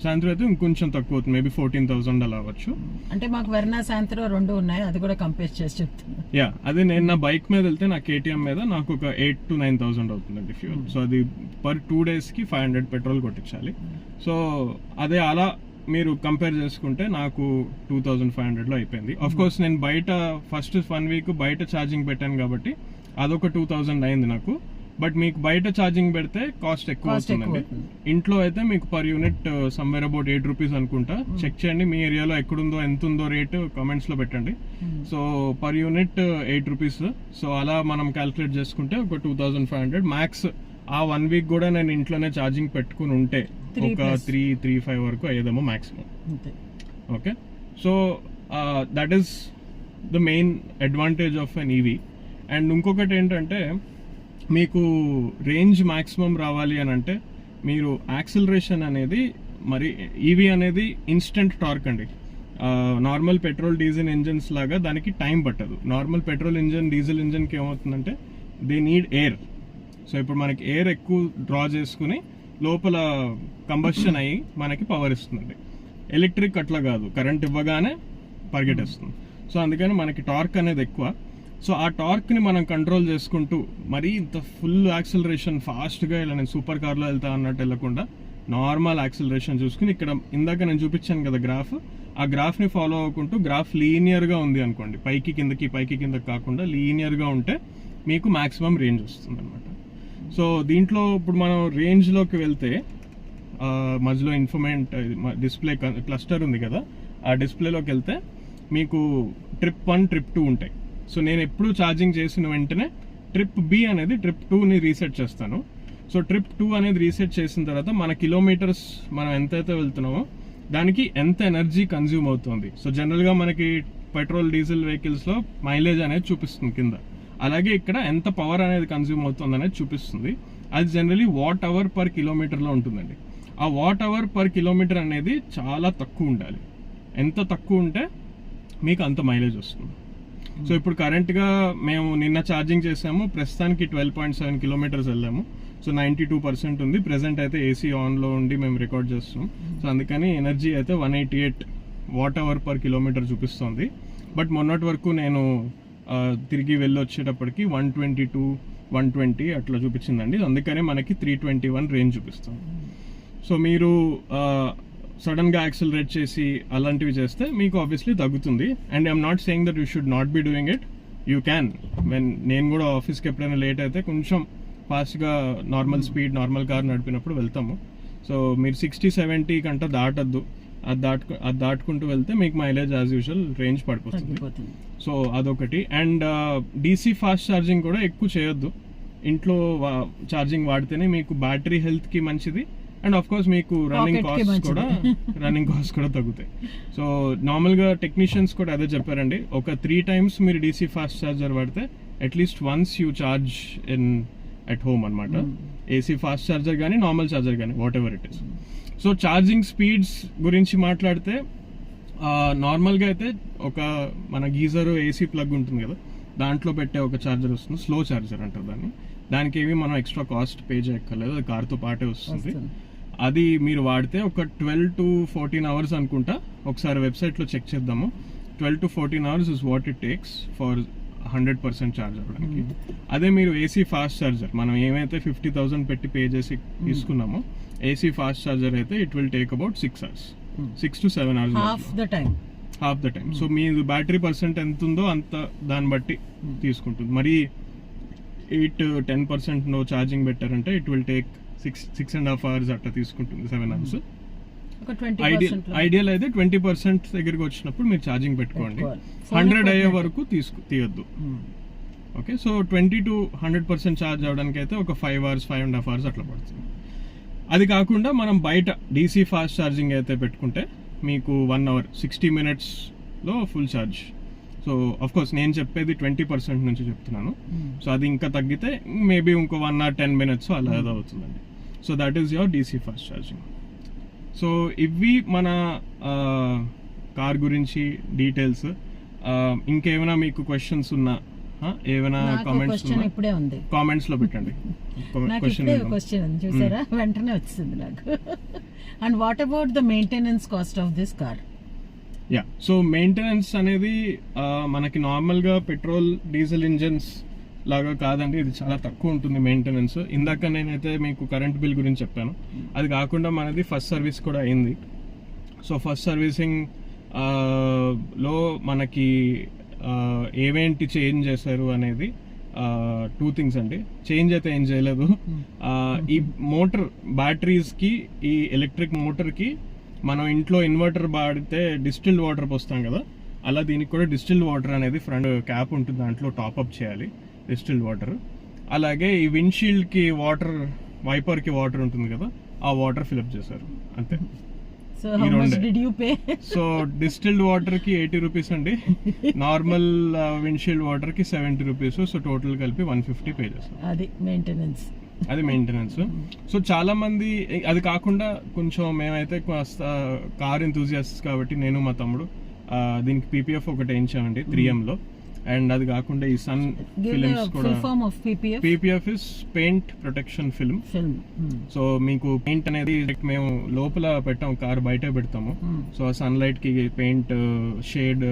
సాయంత్రం అయితే ఇంకొంచెం తక్కువ అవుతుంది, మేబీ 14,000 అలా అవ్వచ్చు.
అంటే మాకు వెర్నా సాయంత్రం 2 ఉన్నాయి, అది కూడా కంపేర్ చేసి చెప్తాను.
యా, అదే నేను నా బైక్ మీద వెళ్తే నా KTM మీద నాకు ఒక 8,000 to 9,000 అవుతుందండి ఫ్యూయల్. సో అది పర్ 2 daysకి 500 పెట్రోల్ కొట్టించాలి. సో అదే అలా మీరు కంపేర్ చేసుకుంటే నాకు 2,500లో అయిపోయింది. ఆఫ్ కోర్స్ నేను బయట ఫస్ట్ 1 week బయట ఛార్జింగ్ పెట్టాను కాబట్టి అదొక 2,000 అయింది నాకు. బట్ మీకు బయట ఛార్జింగ్ పెడితే కాస్ట్ ఎక్కువ అవుతుందండి. ఇంట్లో అయితే మీకు per unit somewhere about 8 rupees అనుకుంటా. చెక్ చేయండి మీ ఏరియాలో ఎక్కడుందో ఎంత ఉందో రేట్ కామెంట్స్ లో పెట్టండి. So per unit 8 rupees. So అలా మనం క్యాల్కులేట్ చేసుకుంటే ఒక 2,500 మ్యాక్స్. ఆ 1 week కూడా నేను ఇంట్లోనే ఛార్జింగ్ పెట్టుకుని ఉంటే ఒక 3-5 వరకు అయ్యేదేమో maximum. Okay, so that is the main advantage of an EV. And ఇంకొకటి ఏంటంటే మీకు రేంజ్ మ్యాక్సిమం రావాలి అని అంటే మీరు యాక్సిలరేషన్ అనేది మరి ఈవీ అనేది ఇన్స్టెంట్ టార్క్ అండి. నార్మల్ పెట్రోల్ డీజిల్ ఇంజన్స్ లాగా దానికి టైం పట్టదు. నార్మల్ పెట్రోల్ ఇంజన్ డీజిల్ ఇంజన్కి ఏమవుతుందంటే దే నీడ్ ఎయిర్. సో ఇప్పుడు మనకి ఎయిర్ ఎక్కువ డ్రా చేసుకుని లోపల కంబషన్ అయ్యి మనకి పవర్ ఇస్తుందండి. ఎలక్ట్రిక్ అట్లా కాదు, కరెంట్ ఇవ్వగానే పరిగెట్టేస్తుంది. సో అందుకని మనకి టార్క్ అనేది ఎక్కువ. సో ఆ టార్క్ని మనం కంట్రోల్ చేసుకుంటూ మరీ ఇంత ఫుల్ యాక్సిలరేషన్ ఫాస్ట్గా ఇలా నేను సూపర్ కార్లో వెళ్తా అన్నట్టు వెళ్ళకుండా నార్మల్ యాక్సిలరేషన్ చూసుకుని, ఇక్కడ ఇందాక నేను చూపించాను కదా గ్రాఫ్, ఆ గ్రాఫ్ని ఫాలో అవ్వకుంటూ గ్రాఫ్ లీనియర్గా ఉంది అనుకోండి, పైకి కిందకి కాకుండా లీనియర్గా ఉంటే మీకు మ్యాక్సిమం రేంజ్ వస్తుంది అనమాట. సో దీంట్లో ఇప్పుడు మనం రేంజ్లోకి వెళ్తే మధ్యలో ఇన్ఫర్మేట్ డిస్ప్లే క్లస్టర్ ఉంది కదా, ఆ డిస్ప్లేలోకి వెళ్తే మీకు ట్రిప్ 1 ట్రిప్ 2 ఉంటాయి. సో నేను ఎప్పుడు ఛార్జింగ్ చేసిన వెంటనే ట్రిప్ బి అనేది ట్రిప్ 2ని రీసెట్ చేస్తాను. సో ట్రిప్ 2 అనేది రీసెట్ చేసిన తర్వాత మన కిలోమీటర్స్ మనం ఎంతైతే వెళ్తున్నామో దానికి ఎంత ఎనర్జీ కన్జ్యూమ్ అవుతుంది. సో జనరల్గా మనకి పెట్రోల్ డీజిల్ వెహికల్స్లో మైలేజ్ అనేది చూపిస్తుంది కింద, అలాగే ఇక్కడ ఎంత పవర్ అనేది కన్జ్యూమ్ అవుతుంది అనేది చూపిస్తుంది. అది జనరలీ వాట్ అవర్ పర్ కిలోమీటర్లో ఉంటుందండి. ఆ వాట్ అవర్ పర్ కిలోమీటర్ అనేది చాలా తక్కువ ఉండాలి. ఎంత తక్కువ ఉంటే మీకు అంత మైలేజ్ వస్తుంది. సో ఇప్పుడు కరెంట్గా మేము నిన్న ఛార్జింగ్ చేసాము, ప్రస్తుతానికి 12.7 కిలోమీటర్స్ వెళ్ళాము. సో 92% ఉంది. ప్రెసెంట్ అయితే ఏసీ ఆన్లో ఉండి మేము రికార్డ్ చేస్తున్నాం. సో అందుకని ఎనర్జీ అయితే 188 వాట్ అవర్ పర్ కిలోమీటర్ చూపిస్తుంది. బట్ మొన్నటి వరకు నేను తిరిగి వెళ్ళి వచ్చేటప్పటికి 122, 120 అట్లా చూపించిందండి. అందుకనే మనకి 321 రేంజ్ చూపిస్తుంది. సో మీరు సడన్గా యాక్సిలరేట్ చేసి అలాంటివి చేస్తే మీకు ఆబ్వియస్లీ తగ్గుతుంది. And I'm not saying that you should not be doing it, you can. నేను కూడా ఆఫీస్కి ఎప్పుడైనా లేట్ అయితే కొంచెం ఫాస్ట్గా నార్మల్ స్పీడ్ నార్మల్ కార్ నడిపినప్పుడు వెళ్తాము. సో మీరు 60-70 కంటే దాటద్దు. అది దాటుకుంటూ వెళ్తే మీకు మైలేజ్ యాజ్ యూజువల్ రేంజ్ పడిపోతుంది. సో అదొకటి. అండ్ డీసీ ఫాస్ట్ ఛార్జింగ్ కూడా ఎక్కువ చేయొద్దు. ఇంట్లో ఛార్జింగ్ వాడితేనే మీకు బ్యాటరీ హెల్త్కి మంచిది. అండ్ ఆఫ్ కోర్స్ మీకు రన్నింగ్ కాస్ట్ కూడా తగ్గుతాయి. సో నార్మల్గా టెక్నీషియన్స్ కూడా అదే చెప్పారండి, ఒక 3 times మీరు డీసీ ఫాస్ట్ ఛార్జర్ వాడితే at least once you charge at home అనమాట. ఏసీ ఫాస్ట్ ఛార్జర్ కానీ నార్మల్ ఛార్జర్ కానీ what ever it is. So charging speeds గురించి మాట్లాడితే నార్మల్గా అయితే ఒక మన గీజర్ ఏసీ ప్లగ్ ఉంటుంది కదా, దాంట్లో పెట్టే ఒక ఛార్జర్ వస్తుంది, స్లో ఛార్జర్ అంటారు దాన్ని. దానికి ఏవి మనం ఎక్స్ట్రా కాస్ట్ పే చేయక్కర్లేదు, అది కార్తో పాటే వస్తుంది. అది మీరు వాడితే ఒక 12 to 14 hours అనుకుంటా. ఒకసారి వెబ్సైట్లో చెక్ చేద్దాము. 12 to 14 hours is what it takes for 100% charge అవ్వడానికి. అదే మీరు ఏసీ ఫాస్ట్ ఛార్జర్ మనం ఏమైతే 50,000 పెట్టి పే చేసి తీసుకున్నామో, ఏసీ ఫాస్ట్ ఛార్జర్ అయితే it will take about 6 hours, 6 to 7 hours, half the time. So me battery percent ఎంత ఉందో అంత దాన్ని బట్టి తీసుకుంటుంది. మరి 8-10% నో ఛార్జింగ్ పెట్టారంటే ఇట్ విల్ టేక్ 6.5 hours అట్లా తీసుకుంటుంది, 7 hours. ఐడియల్ అయితే 20% దగ్గరికి వచ్చినప్పుడు మీరు ఛార్జింగ్ పెట్టుకోండి. 100 అయ్యే వరకు తీయొద్దు. ఓకే, సో 20 to 100% ఛార్జ్ అవడానికి అయితే ఒక 5 hours, 5.5 hours అట్లా పడుతుంది. అది కాకుండా మనం బయట డీసీ ఫాస్ట్ ఛార్జింగ్ అయితే పెట్టుకుంటే మీకు 1 hour 60 minutesలో full charge. So of course నేను చెప్పేది 20% నుంచి చెప్తున్నాను. సో అది ఇంకా తగ్గితే మేబీ ఇంకో 1 or 10 minutes అలా ఏదో అవుతుందండి. So that is your DC fast charging. So ఇవి మన కార్ గురించి డీటెయిల్స్. ఇంకేమైనా మీకు క్వశ్చన్స్ ఉన్నా, ఏమైనా కామెంట్స్ లో పెట్టండి.
క్వశ్చన్ చూసారా, వెంటనే వచ్చింది నాకు. And what about the maintenance cost of this car?
Yeah, so maintenance అనేది మనకి నార్మల్గా పెట్రోల్ డీజిల్ ఇంజన్స్ లాగా కాదండి, ఇది చాలా తక్కువ ఉంటుంది మెయింటెనెన్స్. ఇందాక నేనైతే మీకు కరెంట్ బిల్ గురించి చెప్పాను. అది కాకుండా మనది ఫస్ట్ సర్వీస్ కూడా అయింది. సో ఫస్ట్ సర్వీసింగ్ లో మనకి ఏవేంటి చేంజ్ చేశారు అనేది 2 things అండి. చేంజ్ అయితే ఏం చేయలేదు. ఈ మోటార్ బ్యాటరీస్కి, ఈ ఎలక్ట్రిక్ మోటార్కి మనం ఇంట్లో ఇన్వర్టర్ వాడితే డిస్టిల్డ్ వాటర్ పోస్తాం కదా, అలా దీనికి కూడా డిస్టిల్డ్ వాటర్ అనేది ఫ్రంట్ క్యాప్ ఉంటుంది, దాంట్లో టాప్అప్ చేయాలి డిస్టిల్డ్ వాటర్. అలాగే ఈ విండ్షీల్డ్కి వాటర్, వైపర్కి వాటర్ ఉంటుంది కదా, ఆ వాటర్ ఫిల్అప్ చేశారు అంతే.
So how much did you pay?
So distilled water కి 80 రూపీస్ అండి, నార్మల్ విండ్షీల్డ్ వాటర్ కి 70 రూపీస్. సో టోటల్ కలిపి 150 పే చేస్తాం.
అది మెయింటెనెన్స్.
సో చాలా మంది అది కాకుండా కొంచెం మేమైతే కార్ ఎంతూజియాస్ట్స్ కాబట్టి నేను మా తమ్ముడు దీనికి పీపీఎఫ్ ఒకటి వేయించామండి 3M లో. అండ్ అది కాకుండా ఈ సన్ ఫిల్మ్స్ కూడా. PPF is paint protection film. So మీకు పెయింట్ అనేది మేము లోపల పెట్టాం, కార్ బయట పెడతాము. సో ఆ సన్ లైట్ కి పెయింట్ షేడ్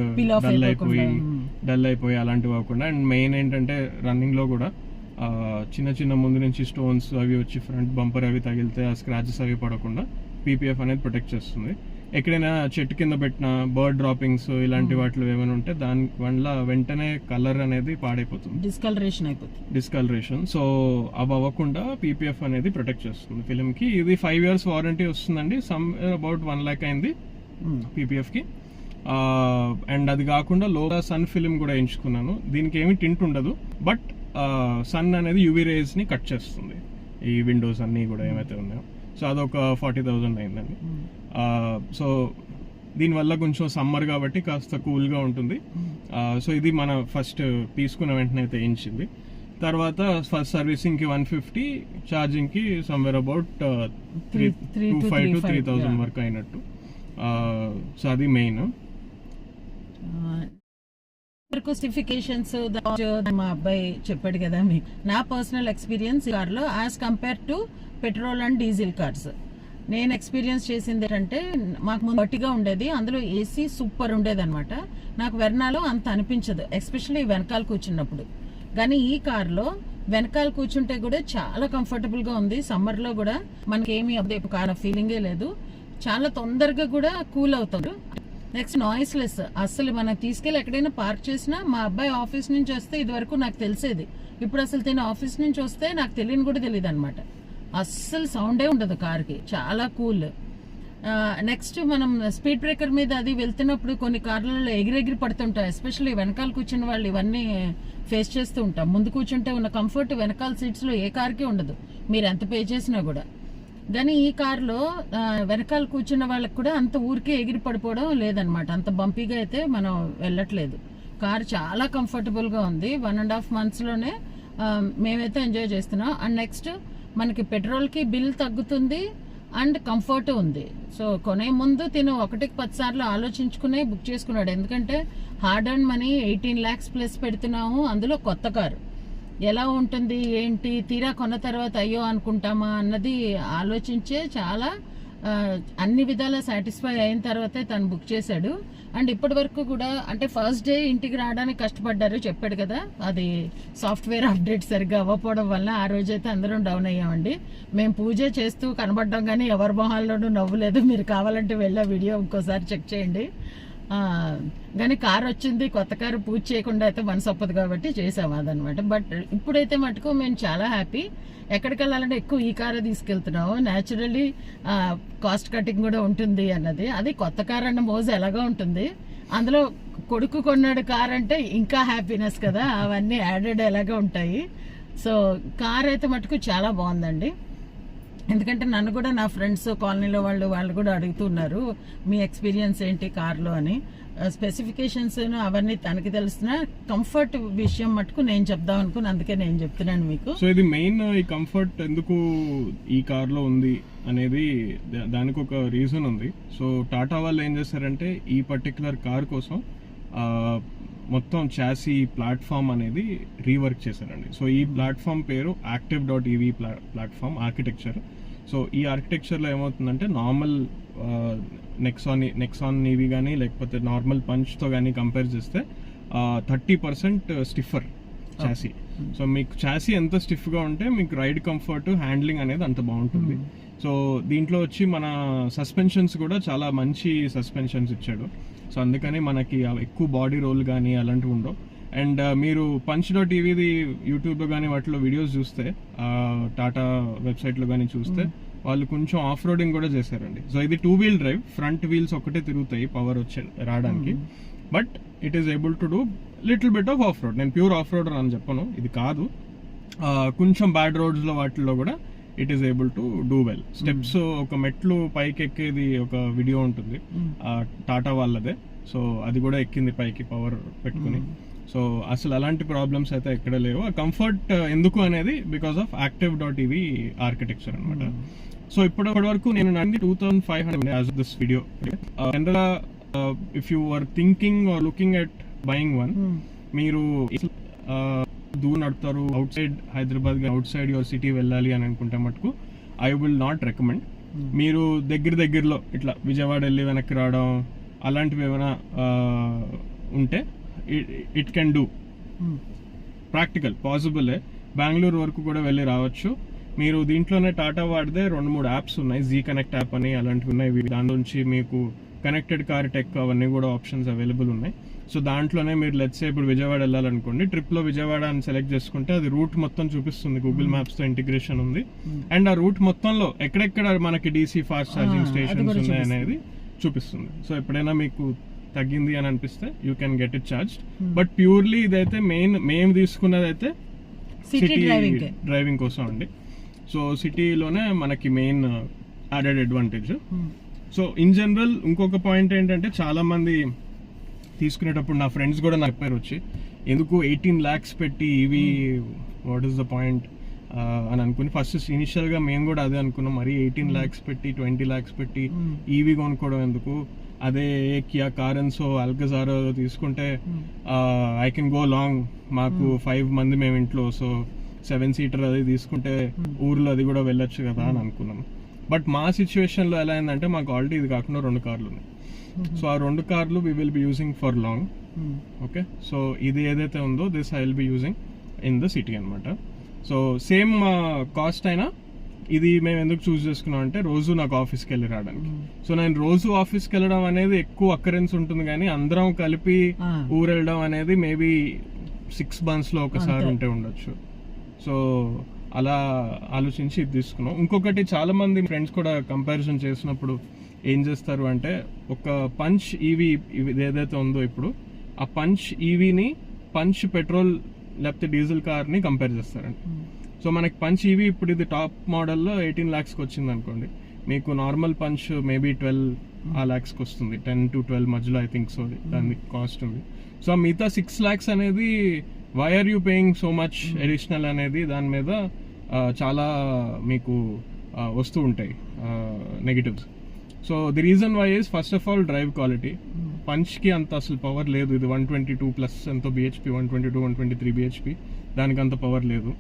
డల్ అయిపోయి అలాంటివి అవ్వకుండా. అండ్ మెయిన్ ఏంటంటే రన్నింగ్ లో కూడా చిన్న చిన్న ముందు నుంచి స్టోన్స్ అవి వచ్చి ఫ్రంట్ బంపర్ అవి తగిలితే ఆ స్క్రాచెస్ అవి పడకుండా పీపీఎఫ్ అనేది ప్రొటెక్ట్ చేస్తుంది. ఎక్కడైనా చెట్టు కింద పెట్టిన బర్డ్ డ్రాపింగ్స్ ఇలాంటి వాటిలో ఏమైనా ఉంటే దాని వల్ల వెంటనే కలర్ అనేది పాడైపోతుంది, డిస్కలరేషన్. సో అవి అవ్వకుండా పీపీఎఫ్ అనేది ప్రొటెక్ట్ చేస్తుంది ఫిల్మ్ కి. ఇది 5 years వారంటీ వస్తుందండి. సమ్ అబౌట్ 1 lakh అయింది పీపీఎఫ్ కి. అండ్ అది కాకుండా లోగా సన్ ఫిల్మ్ కూడా ఎంచుకున్నాను. దీనికి ఏమి టింట్ ఉండదు, బట్ సన్ అనేది యూవీ రేస్ ని కట్ చేస్తుంది ఈ విండోస్ అన్ని కూడా ఏమైతే ఉన్నాయో. సో అదొక 40,000 అయిందండి. సో దీనివల్ల కొంచెం సమ్మర్ కాబట్టి కాస్త కూల్గా ఉంటుంది. సో ఇది మన ఫస్ట్ తీసుకున్న వెంటనే అయితే వేయించింది. తర్వాత ఫస్ట్ సర్వీసింగ్ కి 150, ఛార్జింగ్ కి సమ్వేర్ అబౌట్ 2,500 to 3,000 వరకు అయినట్టు. సో అది మెయిన్.
స్పెసిఫికేషన్స్ మా అబ్బాయి చెప్పాడు కదా మీకు. నా పర్సనల్ ఎక్స్పీరియన్స్ కార్ లో as compare to petrol and diesel cars నేను ఎక్స్పీరియన్స్ చేసింది ఏంటంటే, మాకు ముందు గట్టిగా ఉండేది, అందులో ఏసీ సూపర్ ఉండేది అనమాట. నాకు వెర్నాలో అంత అనిపించదు, ఎస్పెషల్లీ వెనకాల కూర్చున్నప్పుడు. కానీ ఈ కార్లో వెనకాల కూర్చుంటే కూడా చాలా కంఫర్టబుల్ గా ఉంది. సమ్మర్ లో కూడా మనకేమీ కార్ ఫీలింగే లేదు. చాలా తొందరగా కూడా కూల్ అవుతాడు. Next noise less. అసలు మనం తీసుకెళ్ళి ఎక్కడైనా పార్క్ చేసినా, మా అబ్బాయి ఆఫీస్ నుంచి వస్తే ఇది వరకు నాకు తెలిసేది, ఇప్పుడు అసలు తిన ఆఫీస్ నుంచి వస్తే నాకు తెలియని కూడా తెలియదు అనమాట. అస్సలు సౌండే ఉండదు కార్కి, చాలా కూల్. నెక్స్ట్ మనం స్పీడ్ బ్రేకర్ మీద అది వెళ్తున్నప్పుడు కొన్ని కార్లలో ఎగిరెగిరి పడుతుంటాయి, ఎస్పెషల్లీ వెనకాల కూర్చున్న వాళ్ళు ఇవన్నీ ఫేస్ చేస్తూ ఉంటాం. ముందు కూర్చుంటే ఉన్న కంఫర్ట్ వెనకాల సీట్స్ లో ఏ కార్కి ఉండదు, మీరు ఎంత పే చేసినా కూడా. కానీ ఈ కార్లో వెనకాల కూర్చున్న వాళ్ళకి కూడా అంత ఊరికే ఎగిరి పడిపోవడం లేదనమాట, అంత బంపీగా అయితే మనం వెళ్ళట్లేదు. కార్ చాలా కంఫర్టబుల్ గా ఉంది. 1.5 months లోనే మేమైతే ఎంజాయ్ చేస్తున్నాం. అండ్ నెక్స్ట్ మనకి పెట్రోల్ కి బిల్ తగ్గుతుంది అండ్ కంఫర్ట్ ఉంది. సో కొనే ముందు తిను 1కి 10 సార్లు ఆలోచించుకునే బుక్ చేసుకున్నాడు. ఎందుకంటే hard and money 18 lakhs plus పెడుతున్నాము, అందులో కొత్త కారు. ఎలా ఉంటుంది ఏంటి తీరా కొన్న తర్వాత అయ్యో అనుకుంటామా అన్నది ఆలోచించే చాలా అన్ని విధాల సాటిస్ఫై అయిన తర్వాతే తను బుక్ చేశాడు. అండ్ ఇప్పటి వరకు కూడా అంటే ఫస్ట్ డే ఇంటికి రావడానికి కష్టపడ్డారు, చెప్పాడు కదా. అది సాఫ్ట్వేర్ అప్డేట్ సరిగ్గా అవ్వకపోవడం వల్ల ఆ రోజైతే అందరం డౌన్ అయ్యామండి. మేము పూజ చేస్తూ కనబడ్డాం కానీ ఎవరి మొహాల్లోనూ నవ్వులేదు. మీరు కావాలంటే వెళ్ళే వీడియో ఇంకోసారి చెక్ చేయండి. కానీ కార్ వచ్చింది, కొత్త కారు పూజ చేయకుండా అయితే మనసు ఒప్పదు కాబట్టి చేసాము అదనమాట. బట్ ఇప్పుడైతే మటుకు మేము చాలా హ్యాపీ. ఎక్కడికి వెళ్ళాలంటే ఎక్కువ ఈ కారే తీసుకెళ్తున్నాము. న్యాచురల్లీ కాస్ట్ కటింగ్ కూడా ఉంటుంది అన్నది. అది కొత్త కార్ అన్న మోజు ఎలాగో ఉంటుంది, అందులో కొడుకు కొన్నాడు కార్ అంటే ఇంకా హ్యాపీనెస్ కదా, అవన్నీ యాడెడ్ ఎలాగో ఉంటాయి. సో కార్ అయితే మటుకు చాలా బాగుందండి. ఎందుకంటే నన్ను కూడా నా ఫ్రెండ్స్ కాలనీలో వాళ్ళు కూడా అడుగుతున్నారు మీ ఎక్స్పీరియన్స్ ఏంటి కార్లో అని. స్పెసిఫికేషన్స్ అవన్నీ తనకి తెలుస్తున్నా, కంఫర్ట్ విషయం మటుకు నేను చెప్దాం అనుకుని అందుకే నేను చెప్తున్నాను మీకు.
సో ఇది మెయిన్, ఈ కంఫర్ట్ ఎందుకు ఈ కార్ లో ఉంది అనేది దానికి ఒక రీజన్ ఉంది. సో టాటా వాళ్ళు ఏం చేస్తారంటే ఈ పర్టికులర్ కార్ కోసం మొత్తం చాసీ ప్లాట్ఫామ్ అనేది రీవర్క్ చేశారండి. సో ఈ ప్లాట్ఫామ్ పేరు active.ev ప్లాట్ఫామ్ ఆర్కిటెక్చర్. సో ఈ ఆర్కిటెక్చర్లో ఏమవుతుందంటే నార్మల్ నెక్సాన్ ఈవీ కానీ లేకపోతే నార్మల్ పంచ్తో కానీ కంపేర్ చేస్తే 30% స్టిఫర్ చాసీ. సో మీకు చాసీ ఎంత స్టిఫ్గా ఉంటే మీకు రైడ్ కంఫర్ట్, హ్యాండ్లింగ్ అనేది అంత బాగుంటుంది. సో దీంట్లో వచ్చి మన సస్పెన్షన్స్ కూడా చాలా మంచి సస్పెన్షన్స్ ఇచ్చాడు. సో అందుకని మనకి ఎక్కువ బాడీ రోల్ కానీ అలాంటివి ఉండవు. అండ్ మీరు punch.tvది యూట్యూబ్లో కానీ వాటిలో వీడియోస్ చూస్తే, టాటా వెబ్సైట్లో కానీ చూస్తే వాళ్ళు కొంచెం ఆఫ్ రోడింగ్ కూడా చేశారండి. సో ఇది 2-wheel డ్రైవ్, ఫ్రంట్ వీల్స్ ఒకటే తిరుగుతాయి పవర్ రావడానికి. But it is able to do little bit of of road. నేను ప్యూర్ ఆఫ్ రోడర్ అని చెప్పను, ఇది కాదు. కొంచెం బ్యాడ్ రోడ్స్లో వాటిల్లో కూడా it is able to do well. Steps ఒక మెట్లు పైకి ఎక్కేది ఒక వీడియో ఉంటుంది టాటా వాళ్ళదే, సో అది కూడా ఎక్కింది పైకి పవర్ పెట్టుకుని. సో అసలు అలాంటి ప్రాబ్లమ్స్ అయితే ఎక్కడ లేవు. ఆ కంఫర్ట్ ఎందుకు అనేది బికాస్ ఆఫ్ active.ev ఆర్కిటెక్చర్ అనమాట. సో ఇప్పటి వరకు నేను 2500 as this video. General if you are thinking or looking at buying one, మీరు దూరం నడుపుతారు outside Hyderabad outside your city వెళ్ళాలి అని అనుకుంటే మటుకు ఐ విల్ నాట్ రికమెండ్. మీరు దగ్గరలో ఇట్లా విజయవాడ వెళ్ళి వెనక్కి రావడం అలాంటివి ఏమైనా ఉంటే it can do, practical possible. Bengaluru వరకు కూడా వెళ్ళి రావచ్చు. మీరు దీంట్లోనే టాటా వాడితే 2-3 యాప్స్ ఉన్నాయి, జీ కనెక్ట్ యాప్ అని అలాంటివి ఉన్నాయి. దాని నుంచి మీకు కనెక్టెడ్ కార్ టెక్ అవన్నీ కూడా ఆప్షన్స్ అవైలబుల్ ఉన్నాయి. సో దాంట్లోనే మీరు లెట్స్ ఇప్పుడు విజయవాడ వెళ్ళాలనుకోండి, ట్రిప్లో విజయవాడ అని సెలెక్ట్ చేసుకుంటే అది రూట్ మొత్తం చూపిస్తుంది, గూగుల్ మ్యాప్స్తో ఇంటిగ్రేషన్ ఉంది. అండ్ ఆ రూట్ మొత్తంలో ఎక్కడెక్కడ మనకి డీసీ ఫాస్ట్ ఛార్జింగ్ స్టేషన్స్ ఉన్నాయి అనేది చూపిస్తుంది. సో ఎప్పుడైనా మీకు తగ్గింది అని అనిపిస్తే you can get it charged. But purely ఇదైతే మేము తీసుకున్నది అయితే సిటీ డ్రైవింగ్ కోసం అండి. సో సిటీలోనే మనకి main added advantage. So in general ఇంకొక పాయింట్ ఏంటంటే చాలా మంది తీసుకునేటప్పుడు నా ఫ్రెండ్స్ కూడా నాకు చెప్పారు వచ్చి, ఎందుకు 18 lakhs పెట్టి ఇవి వాట్ ఈస్ ద పాయింట్ అని అనుకుని ఫస్ట్ ఇనిషియల్గా మేము కూడా అదే అనుకున్నాం. మరి 18 lakhs పెట్టి 20 lakhs పెట్టి ఈవీ కొనుక్కోవడం ఎందుకు, అదే కియా కారెన్సో అల్కజారో తీసుకుంటే ఐ కెన్ గో లాంగ్, మాకు 5 మంది మేము ఇంట్లో, సో 7-seater అది తీసుకుంటే ఊర్లో అది కూడా వెళ్ళొచ్చు కదా అని అనుకున్నాం. బట్ మా సిచ్యువేషన్లో ఎలా అయిందంటే మాకు ఆల్రెడీ ఇది కాకుండా 2 కార్లు ఉన్నాయి. సో ఆ 2 కార్లు we will be using for long. Okay, so ఇది ఏదైతే ఉందో this I will be using in the city అనమాట. సో సేమ్ కాస్ట్ అయినా ఇది మేము ఎందుకు చూస్ చేసుకున్నాం అంటే రోజు నాకు ఆఫీస్కి వెళ్ళి రావడానికి. సో నేను రోజు ఆఫీస్కి వెళ్ళడం అనేది ఎక్కువ అక్కరెన్స్ ఉంటుంది, కానీ అందరం కలిపి ఊరు వెళ్ళడం అనేది మేబీ 6 monthsలో ఒకసారి ఉంటే ఉండొచ్చు. సో అలా ఆలోచించి ఇది తీసుకున్నాం. ఇంకొకటి చాలా మంది ఫ్రెండ్స్ కూడా కంపారిజన్ చేసినప్పుడు ఏం చేస్తారు అంటే, ఒక పంచ్ ఈవీ ఏదైతే ఉందో ఇప్పుడు ఆ పంచ్ ఈవీని పంచ్ పెట్రోల్ లేకపోతే డీజిల్ కార్ని కంపేర్ చేస్తారండి. సో మనకి పంచ్ ఈవీ ఇప్పుడు ఇది టాప్ మోడల్లో 18 lakhsకి వచ్చింది అనుకోండి, మీకు నార్మల్ పంచ్ మేబీ 12 lakhsకి వస్తుంది, 10 to 12 మధ్యలో ఐ థింక్. సో దాని కాస్ట్ ఉంది. సో మిగతా 6 lakhs అనేది why are you paying so much additional అనేది దాని మీద చాలా మీకు వస్తూ ఉంటాయి negatives. So the reason why is first of all drive quality. పంచ్కి అంత అసలు పవర్ లేదు. ఇది 122+ ఎంతో బిహెచ్పి, 123 బిహెచ్పి, దానికి అంత పవర్ లేదు.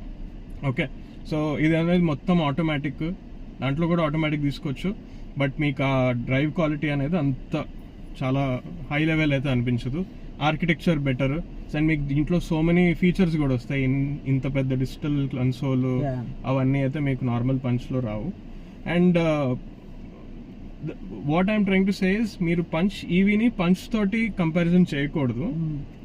ఓకే, సో ఇది అనేది మొత్తం ఆటోమేటిక్, దాంట్లో కూడా ఆటోమేటిక్ తీసుకోవచ్చు. బట్ మీకు ఆ డ్రైవ్ క్వాలిటీ అనేది అంత చాలా హై లెవెల్ అయితే అనిపించదు. ఆర్కిటెక్చర్ బెటర్, అండ్ మీకు దీంట్లో సో మెనీ ఫీచర్స్ కూడా వస్తాయి. ఇంత పెద్ద డిజిటల్ కన్సోల్ అవన్నీ అయితే మీకు నార్మల్ పంచ్లో రావు. And what I'm trying to say is, మీరు పంచ్ ఈవీని పంచ్ తోటి కంపారిజన్ చేయకూడదు.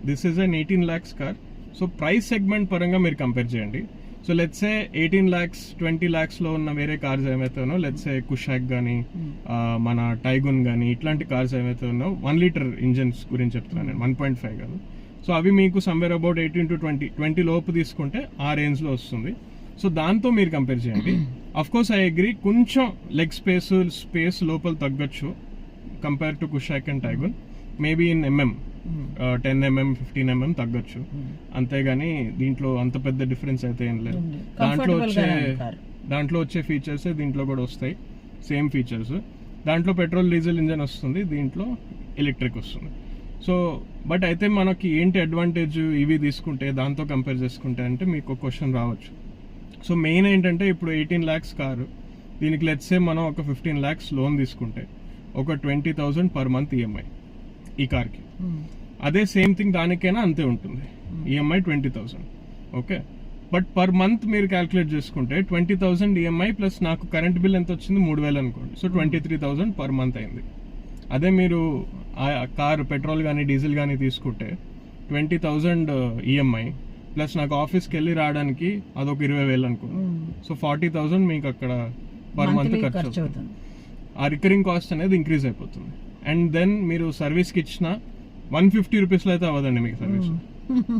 This is an 18 lakhs car. So price segment పరంగా మీరు కంపేర్ చేయండి. సో లెట్స్ సే 18 lakhs 20 lakhsలో ఉన్న వేరే కార్స్ ఏమైతే లెట్స్ సే కుషాక్ కానీ మన టైగున్ కానీ ఇట్లాంటి కార్స్ ఏమైతే ఉన్నాయో 1 liter ఇంజన్స్ గురించి చెప్తున్నాను నేను, 1.5 కాదు. సో అవి మీకు సమ్వేర్ అబౌట్ 18 to 20 లోపు తీసుకుంటే ఆ రేంజ్లో వస్తుంది. సో దాంతో మీరు కంపేర్ చేయండి. అఫ్ కోర్స్ ఐ అగ్రీ, కొంచెం లెగ్ స్పేస్ లోపల తగ్గొచ్చు compare to Kushaq and Taigun, maybe in 10 mm 15 mm తగ్గొచ్చు, అంతేగాని దీంట్లో అంత పెద్ద డిఫరెన్స్ అయితే ఏం లేదు. దాంట్లో వచ్చే ఫీచర్స్ దీంట్లో కూడా వస్తాయి, సేమ్ ఫీచర్స్. దాంట్లో పెట్రోల్ డీజిల్ ఇంజన్ వస్తుంది, దీంట్లో ఎలక్ట్రిక్ వస్తుంది. సో బట్ అయితే మనకి ఏంటి అడ్వాంటేజ్ ఇవి తీసుకుంటే దాంతో కంపేర్ చేసుకుంటే అంటే మీకు ఒక క్వశ్చన్ రావచ్చు. సో మెయిన్ ఏంటంటే ఇప్పుడు 18 lakhs కారు, దీనికి లెట్స్ సే మనం ఒక 15 lakhs లోన్ తీసుకుంటే ఒక 20,000 per month ఈఎంఐ ఈ కార్కి. అదే సేమ్ థింగ్ దానికైనా అంతే ఉంటుంది, EMI 20,000. Okay, but per month మీరు క్యాల్కులేట్ చేసుకుంటే 20,000 ఈఎంఐ ప్లస్ నాకు కరెంట్ బిల్ ఎంత వచ్చింది 3,000 అనుకోండి. సో 23,000 per month అయింది. అదే మీరు ఆ కారు పెట్రోల్ కానీ డీజిల్ కానీ తీసుకుంటే 20,000 ఈఎంఐ ప్లస్ నాకు ఆఫీస్కి వెళ్ళి రావడానికి అదొక 20,000 అనుకోండి. సో 40,000 మీకు అక్కడ పర్ మంత్ ఖర్చు అవుతుంది. ఆ రికరింగ్ కాస్ట్ అనేది ఇంక్రీజ్ అయిపోతుంది. అండ్ దెన్ మీరు సర్వీస్కి ఇచ్చిన 150 రూపీస్లో అయితే అవ్వదండి మీకు సర్వీస్.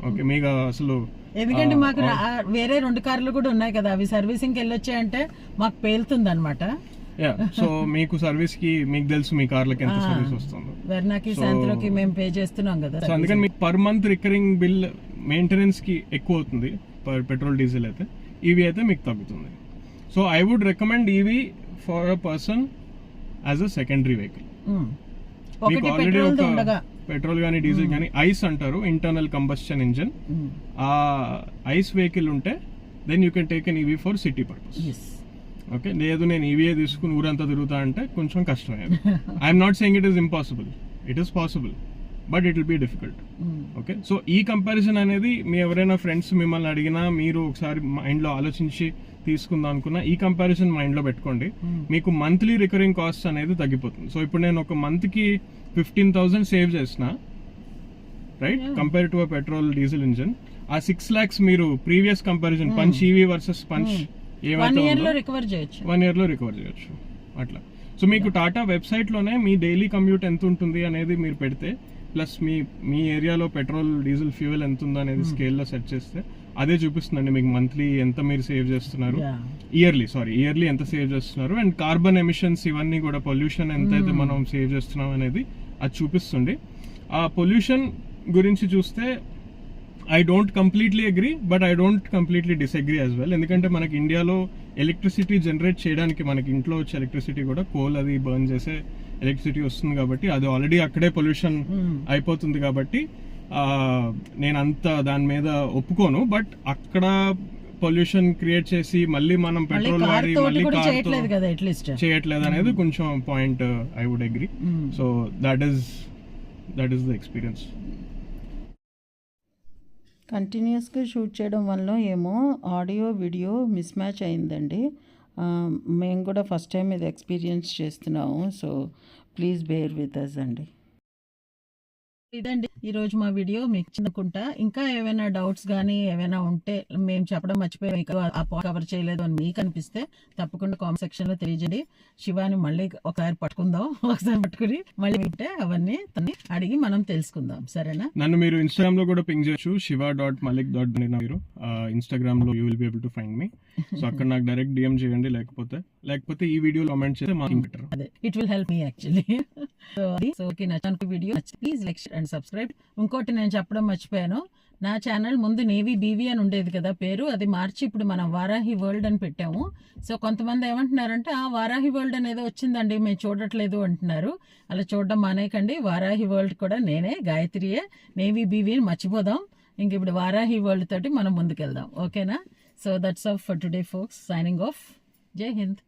ఓకే, మీకు అసలు
ఎందుకంటే మాకు వేరే 2 కార్లు కూడా ఉన్నాయి కదా, అవి సర్వీసింగ్కి వెళ్ళొచ్చాయంటే మాకు పేలుతుంది అనమాట.
సో మీకు సర్వీస్ కి మీకు తెలుసు మీ కార్లకి ఎంత సర్వీస్ వస్తుందో.
వెర్నాకి శాంతిలోకి మేము పే చేస్తున్నాం కదా.
సో అందుకని మీకు per month recurring bill maintenance కి ఎక్కువ అవుతుంది పెట్రోల్ డీజిల్ అయితే. ఈవీ అయితే మీకు తగ్గుతుంది. So I would recommend EV for a person as a secondary vehicle. మీకు ఆల్రెడీ ఒక పెట్రోల్ కానీ డీజిల్ కానీ ఐస్ అంటారు, ఇంటర్నల్ కంబస్షన్ ఇంజిన్, ఆ ఐస్ వెహికల్ ఉంటే then you can take an EV for city purpose. Okay, లేదు నేను ఈవీఏ తీసుకుని ఊరంతా తిరుగుతా అంటే కొంచెం కష్టమే. I'm not saying it is impossible, it is possible, but it will be difficult. Okay, so ఈ కంపారిజన్ అనేది మీ ఎవరైనా ఫ్రెండ్స్ మిమ్మల్ని అడిగినా మీరు ఒకసారి మైండ్లో ఆలోచించి తీసుకుందాం అనుకున్నా ఈ కంపారిజన్ మైండ్లో పెట్టుకోండి. మీకు మంత్లీ రికరింగ్ కాస్ట్ అనేది తగ్గిపోతుంది. సో ఇప్పుడు నేను ఒక మంత్కి 15,000 సేవ్ చేసిన, right, compare to a petrol diesel engine. ఆ 6 lakhs మీరు previous comparison punch EV versus punch 1 year లో రికవర్ చేయొచ్చు అట్లా. సో మీకు టాటా వెబ్సైట్ లోనే మీ డైలీ కమ్యూట్ ఎంత ఉంటుంది అనేది మీరు పెడితే, ప్లస్ మీ ఏరియాలో పెట్రోల్ డీజిల్ ఫ్యూయల్ ఎంత ఉందో అనేది స్కేల్లో సెట్ చేస్తే అదే చూపిస్తుందండి మీకు మంత్లీ ఎంత మీరు సేవ్ చేస్తున్నారు, ఇయర్లీ ఎంత సేవ్ చేస్తున్నారు, అండ్ కార్బన్ ఎమిషన్స్ ఇవన్నీ కూడా పొల్యూషన్ ఎంతైతే మనం సేవ్ చేస్తున్నాం అనేది అది చూపిస్తుంది. ఆ పొల్యూషన్ గురించి చూస్తే I don't completely agree, but I don't completely disagree as well. ఎందుకంటే మనకి ఇండియాలో ఎలక్ట్రిసిటీ జనరేట్ చేయడానికి మనకి ఇంట్లో వచ్చే ఎలక్ట్రిసిటీ కూడా కోల్ అది బర్న్ చేసే ఎలక్ట్రిసిటీ వస్తుంది కాబట్టి అది ఆల్రెడీ అక్కడే పొల్యూషన్ అయిపోతుంది. కాబట్టి నేను అంత దాని మీద ఒప్పుకోను. బట్ అక్కడ పొల్యూషన్ క్రియేట్ చేసి మళ్ళీ మనం పెట్రోల్ వాడి మళ్ళీ చేయట్లేదు అనేది కొంచెం point I would agree. So that is the experience.
కంటిన్యూస్గా షూట్ చేయడం వల్ల ఏమో ఆడియో వీడియో మిస్ మ్యాచ్ అయిందండి. మేము కూడా ఫస్ట్ టైం ఇది ఎక్స్పీరియన్స్ చేస్తున్నాము. So please bear with us అండి. ఇదండి ఈరోజు మా వీడియో మీకు చిన్నకుంటా. ఇంకా ఏమైనా డౌట్స్ కానీ ఏమైనా ఉంటే మేము చెప్పడం మర్చిపోయి కవర్ చేయలేదు అని మీకు అనిపిస్తే తప్పకుండా కామెంట్ సెక్షన్ లో తెలియజేయండి. శివాని మళ్ళీ ఒకసారి పట్టుకుని మళ్ళీ వింటే అవన్నీ తన్ని అడిగి మనం తెలుసుకుందాం. సరేనా?
నన్ను మీరు ఇన్స్టాగ్రామ్ లో కూడా పింగ్ చేయొచ్చు, shiva.malik. మీరు ఇన్స్టాగ్రామ్ లో you will be able to find me. So అక్కడ నాకు డైరెక్ట్ డిఎం చేయండి, లేకపోతే ఈ వీడియో కామెంట్ చేస్తే మాకు బెటర్.
అదే it will help me actually. So నచ్చాను video please like and subscribe. ఇంకోటి నేను చెప్పడం మర్చిపోయాను, నా ఛానల్ ముందు నేవీ బీవీ అని ఉండేది కదా పేరు, అది మార్చి ఇప్పుడు మనం వారాహి వరల్డ్ అని పెట్టాము. సో కొంతమంది ఏమంటున్నారంటే ఆ వారాహి వరల్డ్ అనేది వచ్చిందండి మేము చూడట్లేదు అంటున్నారు. అలా చూడడం మానేయకండి. వారాహి వరల్డ్ కూడా నేనే, గాయత్రియే. నేవీ బీవీని మర్చిపోదాం. ఇంక ఇప్పుడు వారాహి వరల్డ్ తోటి మనం ముందుకెళ్దాం. ఓకేనా? So that's all for today folks. Signing off. జై హింద్.